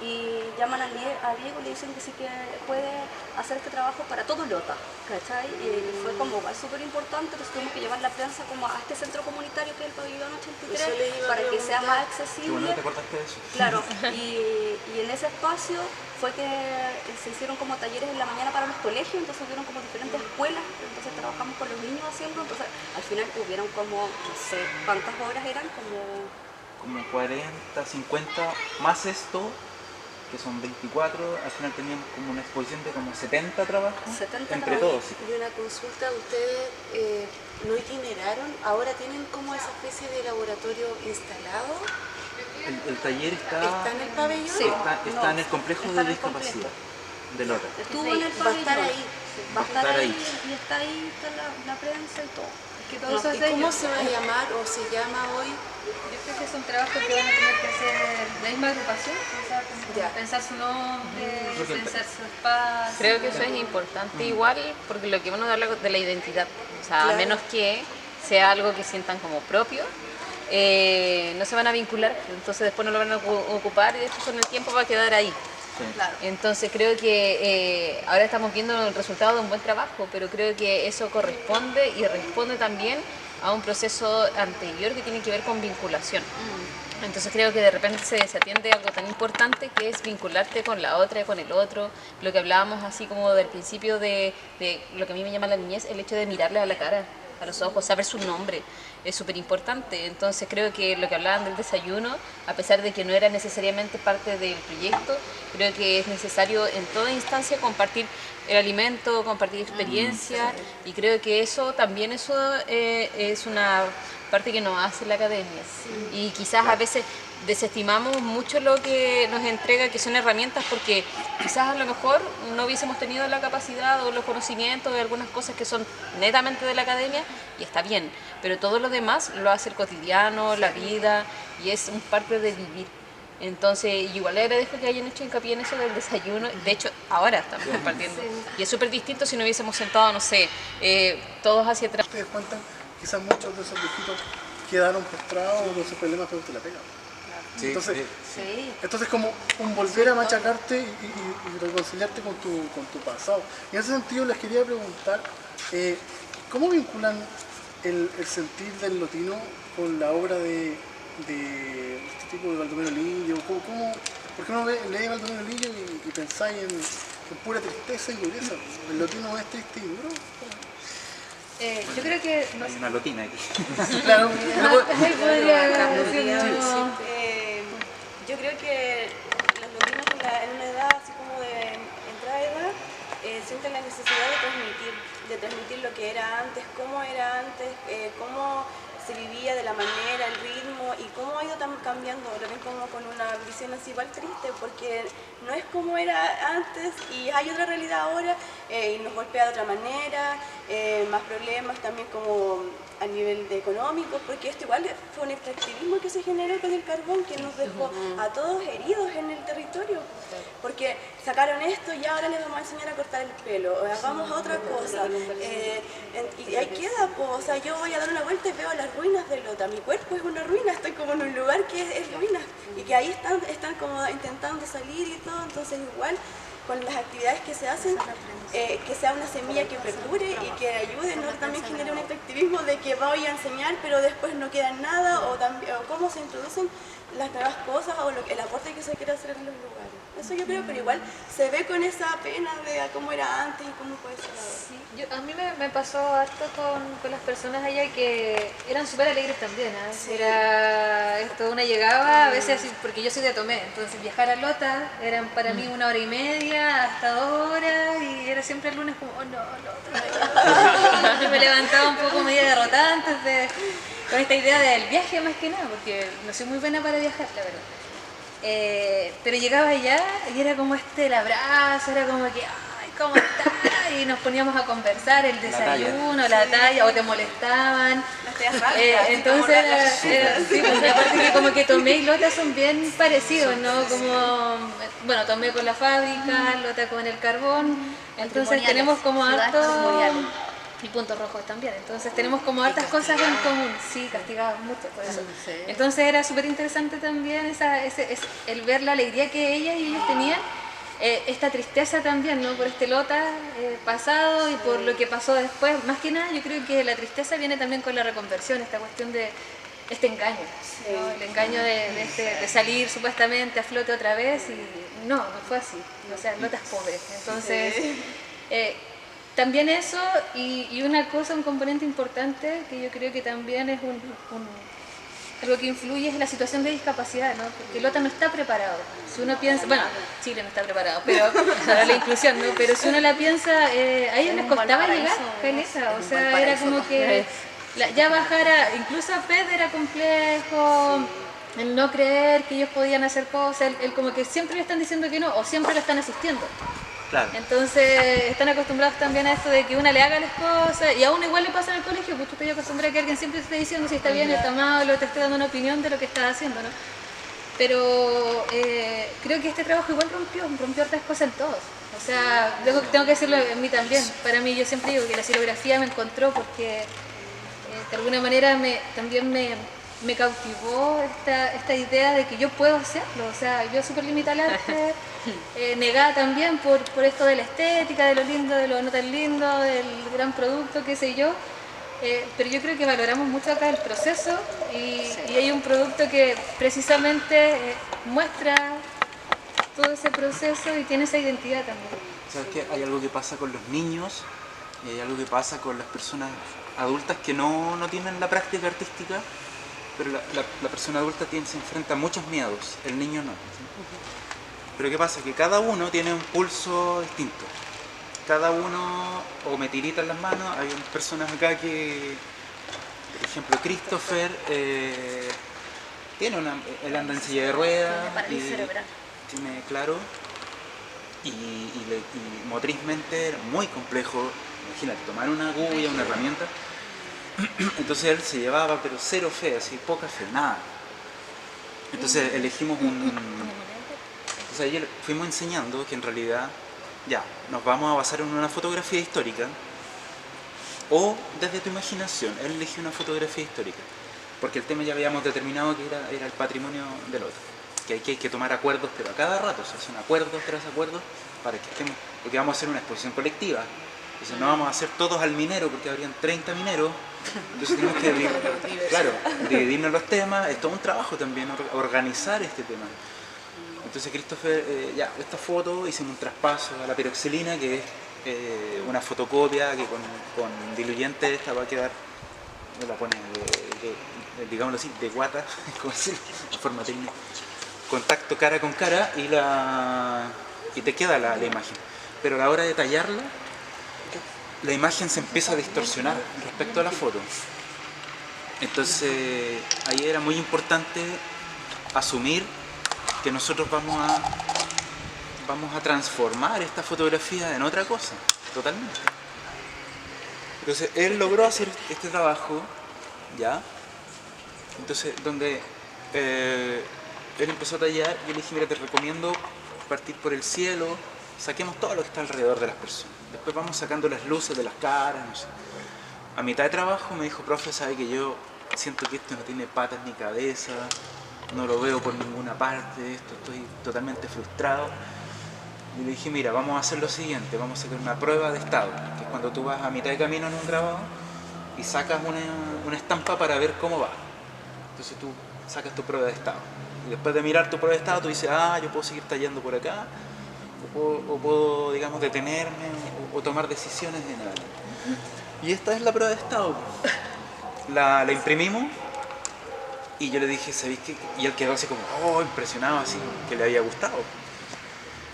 y llaman a Diego y le dicen que sí que puede hacer este trabajo para todo Lota, ¿cachai? Y fue como súper importante, entonces tuvimos que llevar la prensa como a este centro comunitario que es el Pabellón Eso le 83 iba a para que sea preguntar. más Qué bueno accesible. que te acordaste de eso. Claro, y en ese espacio fue que se hicieron como talleres en la mañana para los colegios, entonces hubieron como diferentes escuelas, entonces trabajamos con los niños haciendo, entonces al final hubieron como, no sé cuántas horas eran, Como 40, 50, más esto, que son 24, al final teníamos como una exposición de como 70 trabajos 70 entre trabajos. todos. Sí. Y una consulta, ustedes no itineraron, ahora tienen como esa especie de laboratorio instalado, El taller está ¿está en el pabellón? Sí. está No, en el complejo está de en el discapacidad de Lota. estuvo en el Va a estar pabellón. ahí. Va a estar estar ahí ahí. y está ahí, está la prensa y todo. Que todo No, eso es ¿Y de cómo ellos. se va a llamar o se llama hoy? Yo creo que es un trabajo que van a tener que hacer la misma agrupación, o sea, como Ya. pensar su nombre, Porque el- pensar su espacio. Creo que eso es importante igual, porque lo que uno habla de la identidad, o sea, a Claro. menos que sea algo que sientan como propio, no se van a vincular, entonces después no lo van a ocupar y después con el tiempo va a quedar ahí. Sí. Claro. Entonces creo que ahora estamos viendo el resultado de un buen trabajo, pero creo que eso corresponde y responde también a un proceso anterior que tiene que ver con vinculación. Entonces creo que de repente se desatiende algo tan importante que es vincularte con la otra, con el otro, lo que hablábamos así como del principio de lo que a mí me llama la niñez, el hecho de mirarle a la cara, a los ojos, saber su nombre, es súper importante. Entonces creo que lo que hablaban del desayuno, a pesar de que no era necesariamente parte del proyecto, creo que es necesario en toda instancia compartir el alimento, compartir experiencia, y creo que eso también es una parte que nos hace la academia. Y quizás a veces desestimamos mucho lo que nos entrega, que son herramientas, porque quizás a lo mejor no hubiésemos tenido la capacidad o los conocimientos de algunas cosas que son netamente de la academia, y está bien, pero todo lo demás lo hace el cotidiano, la vida, y es un parte de vivir. Entonces, igual le agradezco que hayan hecho hincapié en eso del desayuno. De hecho, ahora estamos compartiendo. Y es súper distinto si nos hubiésemos sentado, no sé, todos hacia atrás. Ustedes cuentan, quizás muchos de esos viejitos quedaron postrados con sus problemas de la pega. Sí, Entonces, Sí. Entonces como un volver a machacarte y reconciliarte con tu pasado. Y en ese sentido les quería preguntar, ¿cómo vinculan el sentir del lotino con la obra de este tipo de Baldomero Lillo? ¿Por qué uno lee Baldomero Lillo y pensáis en pura tristeza y dureza? ¿El lotino es triste y duro? Yo creo que no hay una lotina aquí. Claro, Ay, podría decirlo. Yo creo que los lotinos en una edad así como de entrada de edad sienten la necesidad de transmitir lo que era antes, cómo era antes, cómo se vivía de la manera, el ritmo y cómo ha ido cambiando, lo ven como con una visión así igual triste, porque no es como era antes y hay otra realidad ahora y nos golpea de otra manera, más problemas también como a nivel económico, porque esto igual fue un extractivismo que se generó con el carbón que nos dejó a todos heridos en el territorio, porque sacaron esto y ahora les vamos a enseñar a cortar el pelo, o hagamos otra cosa, y ahí queda, o sea, yo voy a dar una vuelta y veo las ruinas de Lota, mi cuerpo es una ruina, estoy como en un lugar que es ruina, y que ahí están como intentando salir y todo, entonces igual con las actividades que se hacen, que sea una semilla que perdure y que ayude, no también genere un extractivismo de que voy a enseñar pero después no queda nada, o cómo se introducen las nuevas cosas o el aporte que se quiere hacer en los lugares. Eso yo creo, pero igual se ve con esa pena de cómo era antes y cómo puede ser ahora. A mí me pasó harto con las personas allá que eran súper alegres también. ¿Eh? Sí. Era esto, una llegaba, a veces así, porque yo soy de Tomé, entonces viajar a Lota eran para mí 1 hora y media hasta 2 horas y era siempre el lunes como, oh no, Lota. Y me levantaba un poco media derrotada con esta idea del viaje más que nada, porque no soy muy buena para viajar, la verdad. Pero llegaba allá y era como el abrazo, era como que, ay, ¿cómo estás? Y nos poníamos a conversar, el desayuno, la talla, o te molestaban. Entonces sí, pues, aparte que como que Tomé y Lota son bien parecidos, ¿no? Como, bueno, Tomé con la fábrica, Lota con el carbón, entonces tenemos como harto... y puntos rojos también. Entonces tenemos como hartas cosas en común. Sí, castigados mucho por eso. Sí. Entonces era súper interesante también el ver la alegría que ellas y ellos tenían, esta tristeza también, ¿no? Por este Lota pasado y por lo que pasó después. Más que nada yo creo que la tristeza viene también con la reconversión, esta cuestión de este engaño, ¿no? El engaño de salir supuestamente a flote otra vez y no fue así. O sea, Lota es pobre. Entonces... también eso, y una cosa, un componente importante que yo creo que también es algo que influye es la situación de discapacidad, ¿no? Porque Lota no está preparado. Si uno piensa, bueno, Chile no está preparado, pero para la inclusión, ¿no? Pero si uno la piensa, a ellos les costaba llegar, caleta, o sea, era como que ya bajar incluso a Pez era complejo, el no creer que ellos podían hacer cosas, el como que siempre le están diciendo que no, o siempre lo están asistiendo. Claro. Entonces están acostumbrados también a esto de que una le haga las cosas y a uno igual le pasa en el colegio, pues tú estás acostumbrado a que alguien siempre te esté diciendo si está bien, está mal, o te esté dando una opinión de lo que estás haciendo, ¿no? Pero creo que este trabajo igual rompió hartas cosas en todos. O sea, tengo que decirlo en mí también. Para mí yo siempre digo que la silografía me encontró porque de alguna manera también me cautivó esta idea de que yo puedo hacerlo. O sea, yo súper limitada al arte, negada también por esto de la estética, de lo lindo, de lo no tan lindo, del gran producto, qué sé yo. Pero yo creo que valoramos mucho acá el proceso y hay un producto que precisamente muestra todo ese proceso y tiene esa identidad también. ¿Sabes qué? Hay algo que pasa con los niños y hay algo que pasa con las personas adultas que no tienen la práctica artística, pero la persona adulta se enfrenta a muchos miedos, el niño no. ¿Sí? Pero ¿qué pasa? Que cada uno tiene un pulso distinto. Cada uno o me tirita en las manos. Hay unas personas acá que, por ejemplo, Christopher él anda en silla de ruedas y tiene claro y motrizmente muy complejo. Imagínate, tomar una agulla, una herramienta. Entonces él se llevaba, pero cero fe, así, poca fe, nada. Entonces elegimos Entonces ayer fuimos enseñando que en realidad ya, nos vamos a basar en una fotografía histórica o desde tu imaginación. Él eligió una fotografía histórica porque el tema ya habíamos determinado que era el patrimonio del otro, que hay que tomar acuerdos, pero a cada rato se hacen acuerdos tras acuerdos para que estemos, porque vamos a hacer una exposición colectiva. Entonces no vamos a hacer todos al minero porque habrían 30 mineros, entonces tenemos que dividirnos los temas. Es todo un trabajo también organizar este tema. Entonces Christopher, esta foto hicimos un traspaso a la piroxilina, que es una fotocopia que con diluyente esta va a quedar, la pone digámoslo así, de guata, como decirlo, en forma técnica, contacto cara con cara y te queda la imagen. Pero a la hora de tallarla, la imagen se empieza a distorsionar respecto a la foto. Entonces ahí era muy importante asumir que nosotros vamos a transformar esta fotografía en otra cosa, totalmente. Entonces él logró hacer este trabajo, ¿ya? Entonces donde él empezó a tallar, yo le dije, mira, te recomiendo partir por el cielo, saquemos todo lo que está alrededor de las personas. Después vamos sacando las luces de las caras, no sé. A mitad de trabajo me dijo, profe, sabe que yo siento que esto no tiene patas ni cabeza, no lo veo por ninguna parte, estoy totalmente frustrado. Y le dije, mira, vamos a hacer lo siguiente, vamos a hacer una prueba de estado, que es cuando tú vas a mitad de camino en un grabado y sacas una estampa para ver cómo va. Entonces tú sacas tu prueba de estado. Y después de mirar tu prueba de estado, tú dices, yo puedo seguir tallando por acá, o puedo, digamos, detenerme o tomar decisiones en algo. Y esta es la prueba de estado. La imprimimos y yo le dije, ¿sabéis qué? Y él quedó así como, impresionado, así, que le había gustado.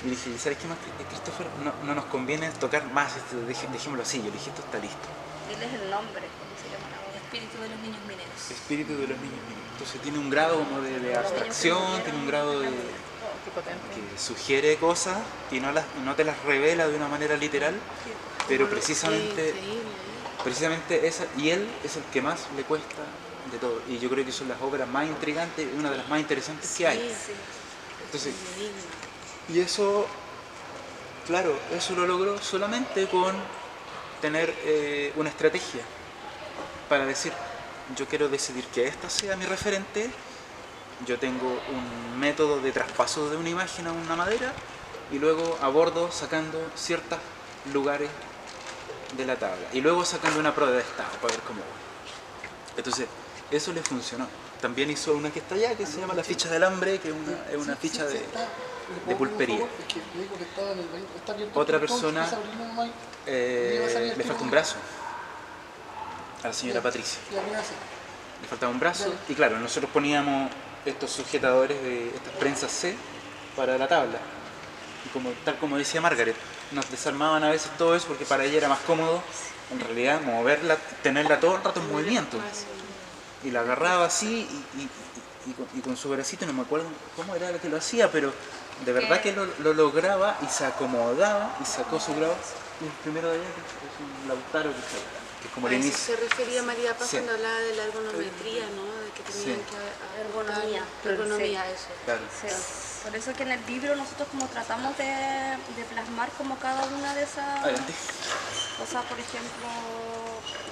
Y le dije, ¿sabes qué más, Christopher? No nos conviene tocar más, dejémoslo así. Yo le dije, esto está listo. Él es el nombre, ¿cómo se llama? El espíritu de los niños mineros. Espíritu de los niños mineros. Entonces tiene un grado como de abstracción, tiene un grado de que sugiere cosas y no te las revela de una manera literal, pero precisamente esa, y él es el que más le cuesta de todo. Y yo creo que son las obras más intrigantes, una de las más interesantes que hay. Entonces, y eso, claro, eso lo logró solamente con tener una estrategia para decir, yo quiero decidir que esta sea mi referente, yo tengo un método de traspaso de una imagen a una madera y luego abordo sacando ciertos lugares de la tabla y luego sacando una prueba de estado para ver cómo va. Entonces, eso le funcionó. También hizo una que está allá, que se llama la ficha de alambre, que es una ficha de pulpería. Otra persona le falta un brazo a la señora Patricia. Le faltaba un brazo y claro, nosotros poníamos estos sujetadores de estas prensas C para la tabla. Y tal como decía Margaret, nos desarmaban a veces todo eso porque para ella era más cómodo en realidad moverla, tenerla todo el rato en movimiento. Y la agarraba así y con su bracito, no me acuerdo cómo era que lo hacía, pero de verdad que lo lograba y se acomodaba y sacó su grado. El primero de allá, que es un Lautaro, que es como el inicio. Se refería María Paz Sí. cuando hablaba de la ergonometría, ¿no? De que tenían Sí. que Ergonomía. eso. Claro. Sí. Por eso que en el libro nosotros como tratamos de plasmar como cada una de esas Adelante. cosas, por ejemplo,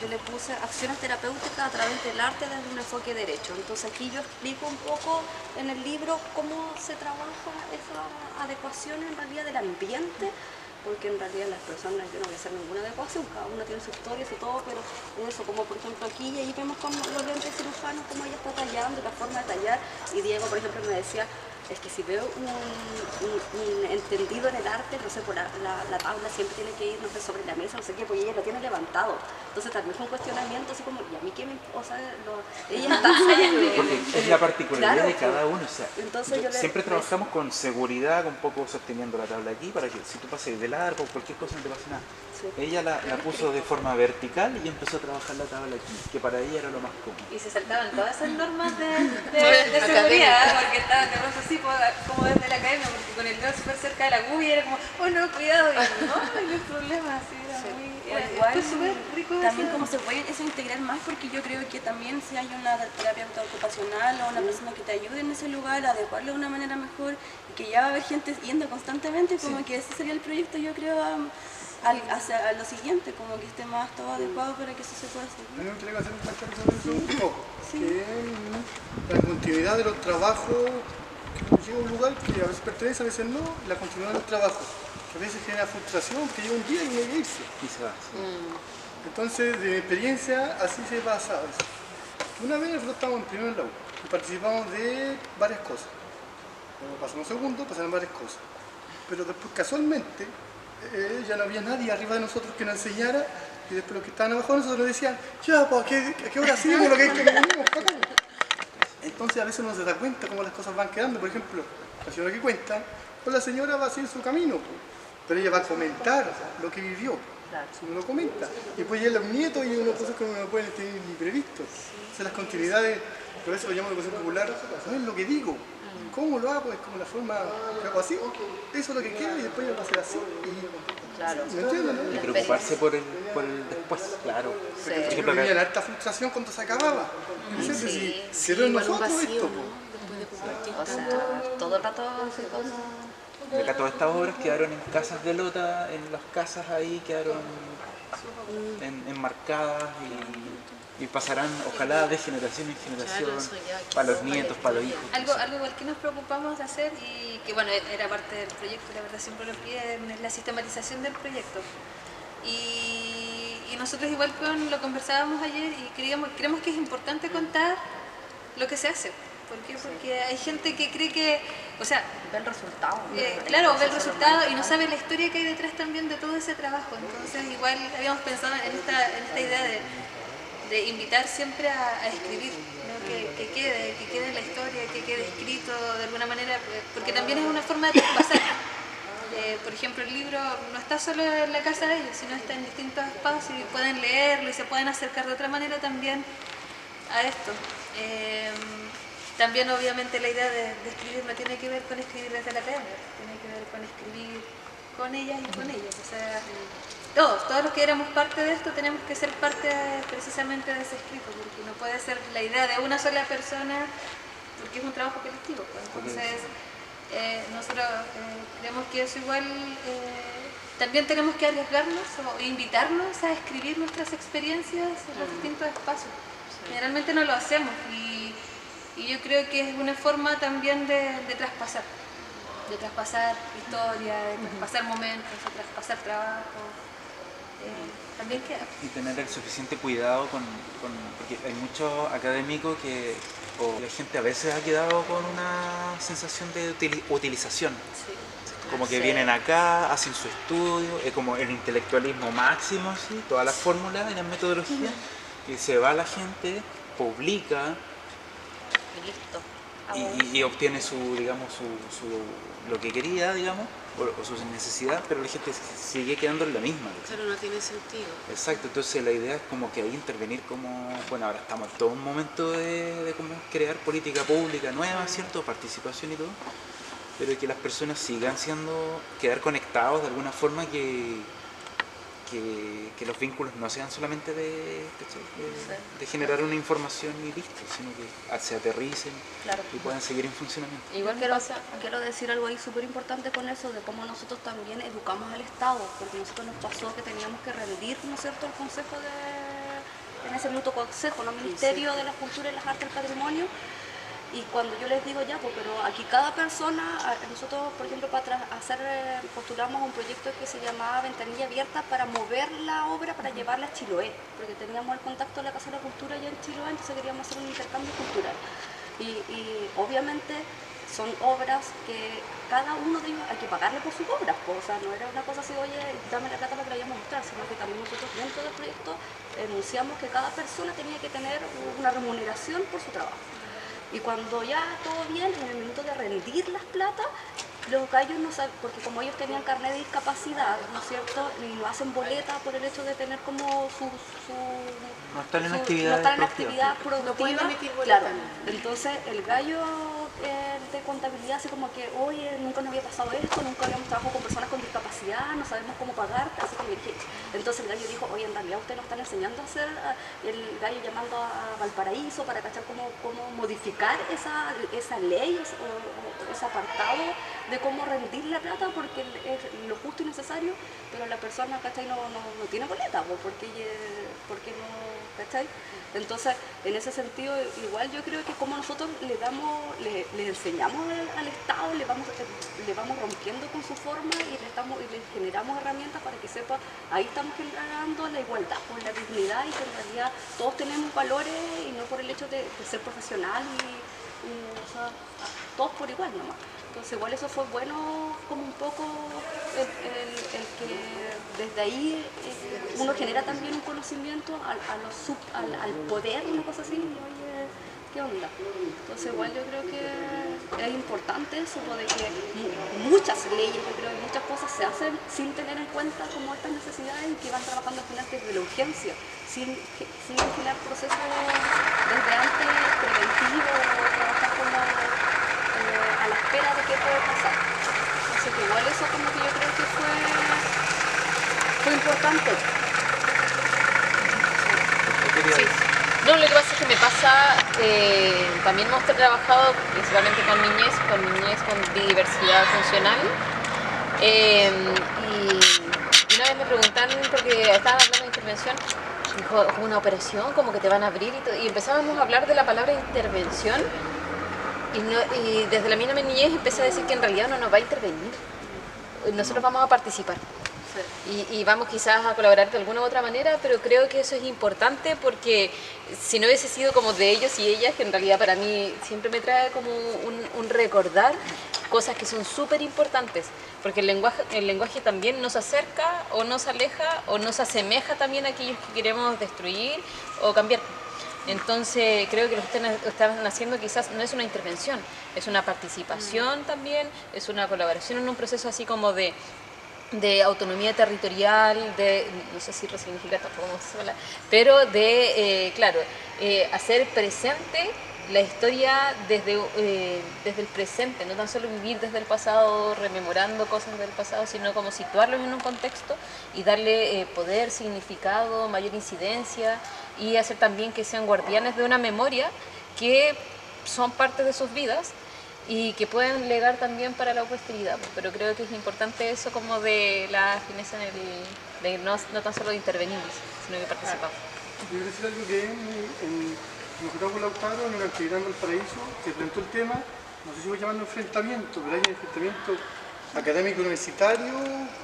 yo le puse acciones terapéuticas a través del arte desde un enfoque derecho. Entonces aquí yo explico un poco en el libro cómo se trabaja esa adecuación en realidad del ambiente, porque en realidad las personas, yo no voy a hacer ninguna adecuación, cada uno tiene su historia, su todo, pero eso, como por ejemplo aquí, y ahí vemos con los lentes cirujanos cómo ella está tallando, la forma de tallar, y Diego, por ejemplo, me decía, es que si veo un entendido en el arte, no sé, por la tabla siempre tiene que ir, no sé, sobre la mesa, no sé qué, pues ella lo tiene levantado. Entonces también fue un cuestionamiento así como, ¿y a mí qué me...? O sea, ella está Porque es la particularidad Claro, de cada uno. O sea, entonces yo le- siempre trabajamos con seguridad, un poco sosteniendo la tabla aquí, para que si tú pases de largo, cualquier cosa no te pase nada. Sí. Ella la puso de forma vertical y empezó a trabajar la tabla aquí, que para ella era lo más cómodo. Y se saltaban todas esas normas de seguridad, porque estaban de pronto así como desde la academia, porque con el dedo súper cerca de la gubia era como, oh no, cuidado, y no hay problema, así era muy... Igual, Fue súper rico también eso. como se puede eso integrar más, porque yo creo que también si hay una terapeuta ocupacional o una persona que te ayude en ese lugar a adecuarlo de una manera mejor y que ya va a haber gente yendo constantemente, como que ese sería el proyecto, yo creo, a lo siguiente, como que esté más todo adecuado para que eso se pueda hacer. A mí me gustaría hacer un comentario sobre eso un poco. Que la continuidad de los trabajos, que llega a un lugar que a veces pertenece, a veces no, la continuidad del trabajo, que a veces genera frustración, que llega un día y no hay que irse. Y se va. Sí. Entonces, de mi experiencia, así se pasa a veces. Una vez nosotros estábamos en primero grado y participamos de varias cosas. Luego pasamos segundo, pasaron varias cosas. Pero después, casualmente, ya no había nadie arriba de nosotros que nos enseñara, y después los que estaban abajo de nosotros nos decían, ya, pues, ¿a qué hora seguimos lo que venimos? Entonces a veces uno se da cuenta cómo las cosas van quedando. Por ejemplo, la señora que cuenta, pues la señora va a seguir su camino, pues, pero ella va a comentar lo que vivió. Si uno lo comenta. Y después llega los nietos y uno cosas que uno no puede tener ni previsto. Entonces las continuidades, por eso lo llamo educación popular, no es lo que digo. ¿Cómo lo hago? Es como la forma que hago así. Eso es lo que quiero y después yo lo voy a hacer así. Claro. ¿Me entiendes? Y ¿No? preocuparse por el después, claro. Por Por ejemplo, ejemplo, acá- había harta frustración cuando se acababa. ¿Entiendes? Sí, Si quedó en igual un nosotros vacío, esto. ¿no? Después de compartir O sea, tanto. todo el rato hace cosas. acá todas estas obras quedaron en casas de lota, en las casas ahí quedaron enmarcadas y pasarán, ojalá, de generación en generación, Claro, eso ya para los quedó nietos, para los hijos. Algo igual que nos preocupamos de hacer y que bueno, era parte del proyecto, la verdad siempre lo piden, es la sistematización del proyecto. Y nosotros igual lo conversábamos ayer y creemos que es importante contar lo que se hace. ¿Por qué? Porque hay gente que cree que, o sea, Ve el resultado. claro, ve el resultado y no sabe la historia que hay detrás también de todo ese trabajo. Entonces igual habíamos pensado en esta idea de invitar siempre a escribir, ¿no? que quede en la historia, que quede escrito de alguna manera, porque también es una forma de traspasar. Por ejemplo, el libro no está solo en la casa de ellos, sino está en distintos espacios y pueden leerlo y se pueden acercar de otra manera también a esto. También obviamente la idea de escribir no tiene que ver con escribir desde la academia, tiene que ver con escribir con ellas y con ellos. O sea, todos los que éramos parte de esto tenemos que ser parte precisamente de ese escrito, porque no puede ser la idea de una sola persona, porque es un trabajo colectivo. Pues. Entonces, nosotros creemos que eso igual también tenemos que arriesgarnos o invitarnos a escribir nuestras experiencias en los distintos espacios. Generalmente no lo hacemos y yo creo que es una forma también de traspasar historia, de traspasar momentos, de traspasar trabajo. También queda. Y tener el suficiente cuidado porque hay muchos académicos o la gente a veces ha quedado con una sensación de utilización. Sí. Como que vienen acá, hacen su estudio, es como el intelectualismo máximo, ¿sí? Todas las fórmulas y las metodologías, y se va la gente, publica Y listo. y obtiene lo que quería, digamos, o su necesidad, pero la gente sigue quedando en la misma. Claro, no tiene sentido. Exacto, entonces la idea es como que ahí intervenir bueno, ahora estamos en todo un momento de cómo crear política pública nueva, ¿cierto? Participación y todo, pero que las personas sigan quedar conectados de alguna forma, que los vínculos no sean solamente de generar una información y listo, sino que se aterricen y puedan seguir en funcionamiento. Igual quiero decir algo ahí súper importante con eso, de cómo nosotros también educamos al Estado, porque a nosotros nos pasó que teníamos que rendir, ¿no es cierto?, el consejo en ese minuto consejo, ¿no?, Ministerio de la Cultura y las Artes del Patrimonio. Y cuando yo les digo ya, pues, pero aquí cada persona, nosotros por ejemplo postulamos a un proyecto que se llamaba Ventanilla Abierta para mover la obra, para llevarla a Chiloé, porque teníamos el contacto de la Casa de la Cultura allá en Chiloé, entonces queríamos hacer un intercambio cultural. Y obviamente son obras que cada uno de ellos hay que pagarle por sus obras, pues, o sea, no era una cosa así, oye, dame la plata para que la vayamos a mostrar, sino que también nosotros dentro del proyecto enunciamos que cada persona tenía que tener una remuneración por su trabajo. Y cuando ya todo bien, en el minuto de rendir las platas, los gallos no saben, porque como ellos tenían carnet de discapacidad, ¿no es cierto?, y no hacen boleta por el hecho de tener como no están en actividad productiva. No pueden emitir boleta. Claro. Entonces el gallo de contabilidad así como que, oye, nunca nos había pasado esto, nunca habíamos trabajado con personas con discapacidad, no sabemos cómo pagarte, así que le dije. Entonces el gallo dijo, oye, en realidad ustedes nos están enseñando a hacer, el gallo llamando a Valparaíso para cachar cómo modificar esa ley o ese apartado de cómo rendir la plata, porque es lo justo y necesario, pero la persona, ¿cachai?, no tiene boleta, porque no, ¿cachai? Entonces, en ese sentido, igual yo creo que como nosotros le enseñamos al Estado, le vamos rompiendo con su forma y le generamos herramientas para que sepa, ahí estamos generando la igualdad, la dignidad, y que en realidad todos tenemos valores y no por el hecho de ser profesional o sea, todos por igual nomás. Entonces igual eso fue bueno, como un poco el que desde ahí uno genera también un conocimiento al poder, una cosa así, y oye, ¿qué onda? Entonces igual yo creo que es importante eso, de que muchas leyes, yo creo que muchas cosas se hacen sin tener en cuenta como estas necesidades, y que van trabajando al final desde la urgencia, sin generar procesos desde antes preventivos, o trabajar como a la espera de qué puede pasar. Así que igual eso como que yo creo que fue importante. Sí. No, lo que pasa es que me pasa, también hemos trabajado principalmente con niñez con diversidad funcional. Y una vez me preguntaron, porque estaban hablando de intervención, dijo, una operación, como que te van a abrir y empezábamos a hablar de la palabra intervención. Y desde la misma niñez empecé a decir que en realidad no nos va a intervenir, nosotros vamos a participar. Y vamos quizás a colaborar de alguna u otra manera, pero creo que eso es importante, porque si no hubiese sido como de ellos y ellas, que en realidad para mí siempre me trae como un recordar cosas que son súper importantes, porque el lenguaje también nos acerca o nos aleja o nos asemeja también a aquellos que queremos destruir o cambiar. Entonces creo que lo que están haciendo quizás no es una intervención, es una participación también, es una colaboración en un proceso así como de autonomía territorial, no sé si resignificar tampoco, pero claro, hacer presente la historia desde el presente, no tan solo vivir desde el pasado, rememorando cosas del pasado, sino como situarlos en un contexto y darle poder, significado, mayor incidencia, y hacer también que sean guardianes de una memoria que son parte de sus vidas y que pueden legar también para la posteridad, pues. Pero creo que es importante eso como de la fineza de no tan solo de intervenir, sino que participamos. Yo quiero decir algo que nos juntamos con Lautaro en una actividad en Valparaíso, que presentó el tema, no sé si voy llamando enfrentamiento, pero hay enfrentamiento académico universitario,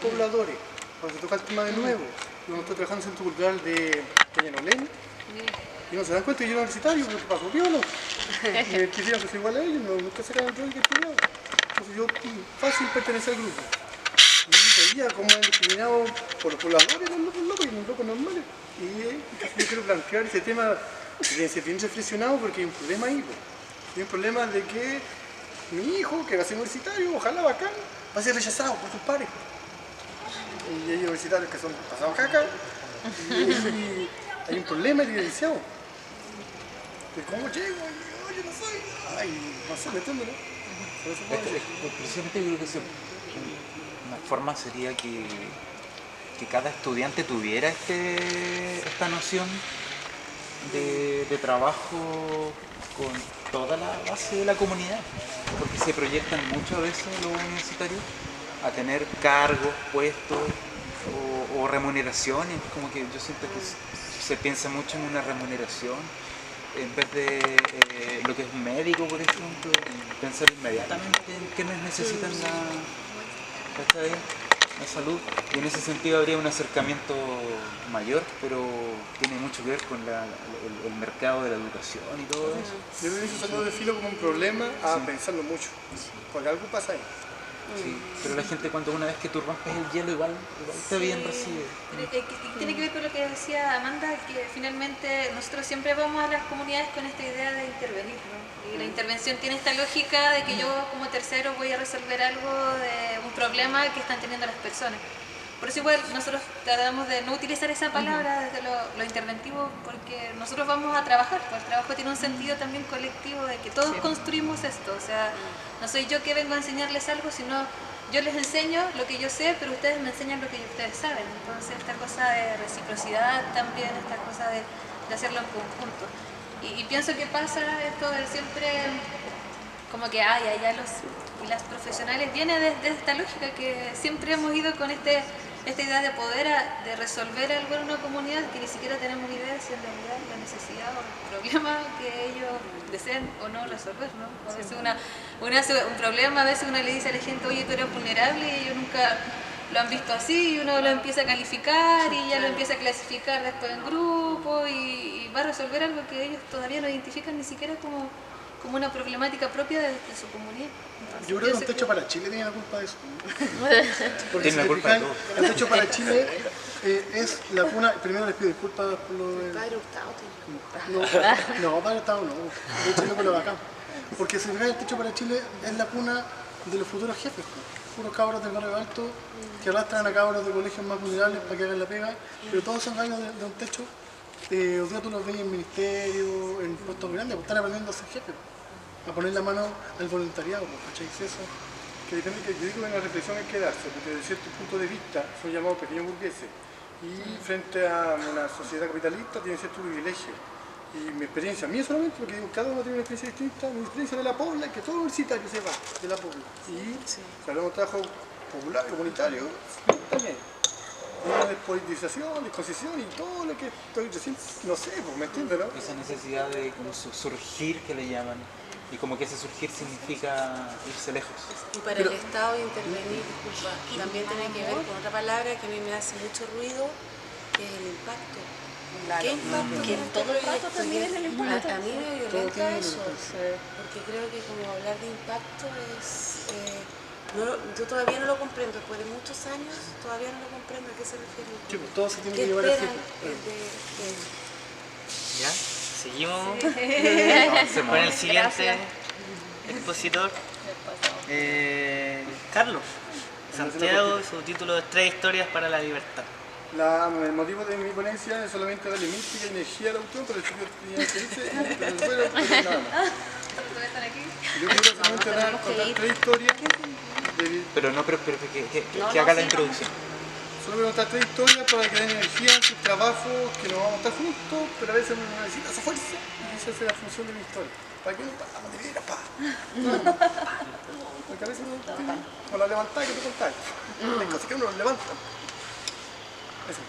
pobladores. Cuando se toca el tema de nuevo, yo estoy trabajando en el Centro Cultural de Peñalolén, y no se dan cuenta que yo era universitario, pero ¿qué pasó? ¿Viola? Quisieran que soy igual a ellos, nunca sacaron el rol que estudiaba. Entonces yo, fácil pertenecer al grupo. Y veía cómo eran discriminados por los pobladores, los locos y los locos normales. Y yo quiero plantear ese tema que se tiene reflexionado porque hay un problema ahí. Hay un problema de que mi hijo, que va a ser universitario, ojalá bacán, va a ser rechazado por sus pares. Y hay universitarios que son pasados caca. Y hay un problema evidenciado. De cómo llego, yo no soy. Ay, no sé, ¿me entiendes? Precisamente yo creo que una forma sería que cada estudiante tuviera esta noción de trabajo con toda la base de la comunidad, porque se proyectan muchas veces los universitarios a tener cargos, puestos o remuneraciones, como que yo siento que se piensa mucho en una remuneración en vez de lo que es un médico, por ejemplo, pensar inmediatamente en quienes necesitan la salud, y en ese sentido habría un acercamiento mayor, pero tiene mucho que ver con el mercado de la educación y todo eso. Yo creo que eso salió de filo como un problema a pensarlo mucho, porque algo pasa ahí. Sí, pero la gente cuando una vez que tú rompes el hielo igual está bien recibe. Tiene que ver con lo que decía Amanda, que finalmente nosotros siempre vamos a las comunidades con esta idea de intervenir, ¿no? Y la intervención tiene esta lógica de que yo como tercero voy a resolver algo de un problema que están teniendo las personas. Por eso igual nosotros tratamos de no utilizar esa palabra desde lo interventivo, porque nosotros vamos a trabajar, pues el trabajo tiene un sentido también colectivo de que todos construimos esto, o sea, no soy yo que vengo a enseñarles algo, sino yo les enseño lo que yo sé, pero ustedes me enseñan lo que ustedes saben. Entonces esta cosa de reciprocidad también, esta cosa de hacerlo en conjunto. Y pienso que pasa esto de siempre como que allá los y las profesionales viene desde esta lógica que siempre hemos ido con esta idea de poder de resolver algo en una comunidad que ni siquiera tenemos idea si en realidad la necesidad o el problema que ellos deseen o no resolver, ¿no? A veces un problema, a veces uno le dice a la gente, oye, tú eres vulnerable, y ellos nunca lo han visto así, y uno lo empieza a calificar y ya lo empieza a clasificar después en grupo y va a resolver algo que ellos todavía no identifican ni siquiera como una problemática propia de su comunidad. Entonces, yo creo que un techo para Chile tiene la culpa de eso. Porque tiene la culpa de todo. El techo para Chile es la cuna. Primero les pido disculpas por lo de. Padre Hurtado tiene. No, Padre Hurtado no. De hecho, no lo bacán. Porque si fijan, el techo para Chile es la cuna de los futuros jefes. Puros cabros del barrio alto que arrastran a cabros de colegios más vulnerables para que hagan la pega, pero todos son gallos de un techo. Hoy día tú los ves en ministerio, en puestos grandes, pues están aprendiendo a ser jefes, a poner la mano al voluntariado, ¿cachai? Eso. Que depende, que yo digo que en la reflexión hay que darse, porque desde cierto punto de vista son llamados pequeños burgueses, y frente a una sociedad capitalista tienen cierto privilegio. Y mi experiencia, mía solamente, porque digo, cada uno tiene una experiencia distinta, mi experiencia de la Pobla es que todo universitario se va de la Pobla. Y si hablamos de trabajo popular, comunitario, también. Una despolitización, desconcesión y todo lo que estoy diciendo, no sé, pues me entiendes, ¿no? Esa necesidad de como surgir, que le llaman, y como que ese surgir significa irse lejos. Y para el Estado intervenir, disculpa, también tiene que ver con otra palabra que a mí me hace mucho ruido, que es el impacto. Claro. ¿Qué impacto Que tiene todo el este rato proyecto? también es el impacto. A mí me violenta eso, porque creo que como hablar de impacto es... yo todavía no lo comprendo, después de muchos años todavía no lo comprendo a qué se refiere. Sí, pues todo se tiene ¿Qué que llevar a esperan efecto. ¿Ya? Seguimos Avancemos. con el siguiente expositor, Carlos Santiago, su título es Tres historias para la libertad. El motivo de mi ponencia es solamente darle mística y energía al autor, pero el chico tenía que irse, pero nada más. Yo quiero solamente contar tres historias. Pero que haga la introducción. Solo voy a contar 3 historias para que den energía en sus trabajos, que no vamos a estar juntos, pero a veces uno necesita esa fuerza y esa es la función de mi historia. ¿Para qué no? Para la manera, pa. Porque a veces uno tiene, o la levantás que te contás. Hay cosas que uno las levanta. Eso.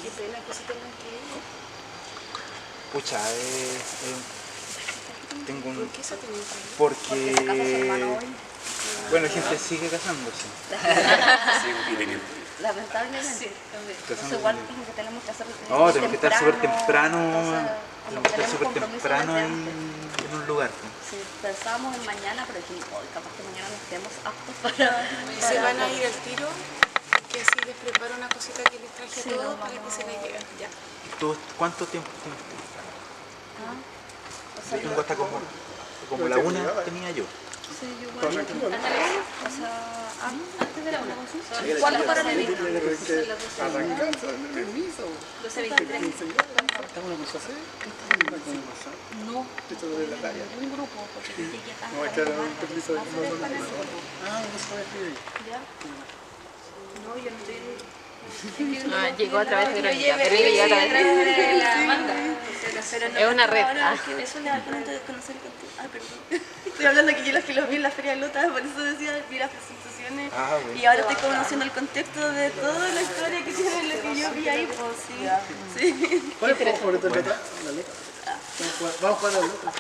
Qué pena que se tengan que ir. Pucha, tengo un... ¿Por qué se tienen que ir? Porque se casa su hermano Porque... hoy. Bueno, la gente sigue casándose. Lamentablemente. Entonces igual como que tenemos que hacer No, tenemos que estar súper temprano, entonces, como tenemos que estar tenemos súper compromisos temprano desde en antes. un lugar. Sí, pensábamos en mañana, pero dijimos, "Hoy capaz que mañana no estemos aptos para... Y se van a ir al tiro, que así les preparo una cosita que les traje a Sí, todos nos para que vamos. se les llegue. Ya. ¿Tú cuánto tiempo tienes? O sea, Yo tengo hasta como la 1 tenía yo. sí, yo igual. O sea, antes de la 1. Sí, ¿Cuánto para la vida? Arrancar, darme permiso. 12:23. ¿Estamos en una cosa así? No, Esto de la playa. un grupo, porque yo llegué tan No, este era un permiso de Ah, no se va a escribir. ¿Ya? No, yo no estoy... Llegó a través de Verónica. llevé- Verónica llegó a través de... de la Amanda. Pero no Es una red. ahora Ah. que eso le da cuenta de conocer el contenido. Ah, perdón. Estoy hablando que yo los vi en la Feria de Lota, por eso decía, vi las presentaciones. Ah, bueno. Y ahora estoy conociendo el contexto de toda la historia que tiene lo que yo vi ahí, pues sí. Sí. ¿Cuál es el juego favorito de la letra? La letra. Vamos a jugar a la letra.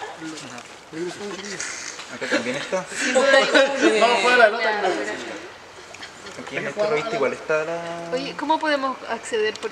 Acá también está. Vamos a jugar a la letra. Aquí en este revista igual está la... Oye, ¿cómo podemos acceder, por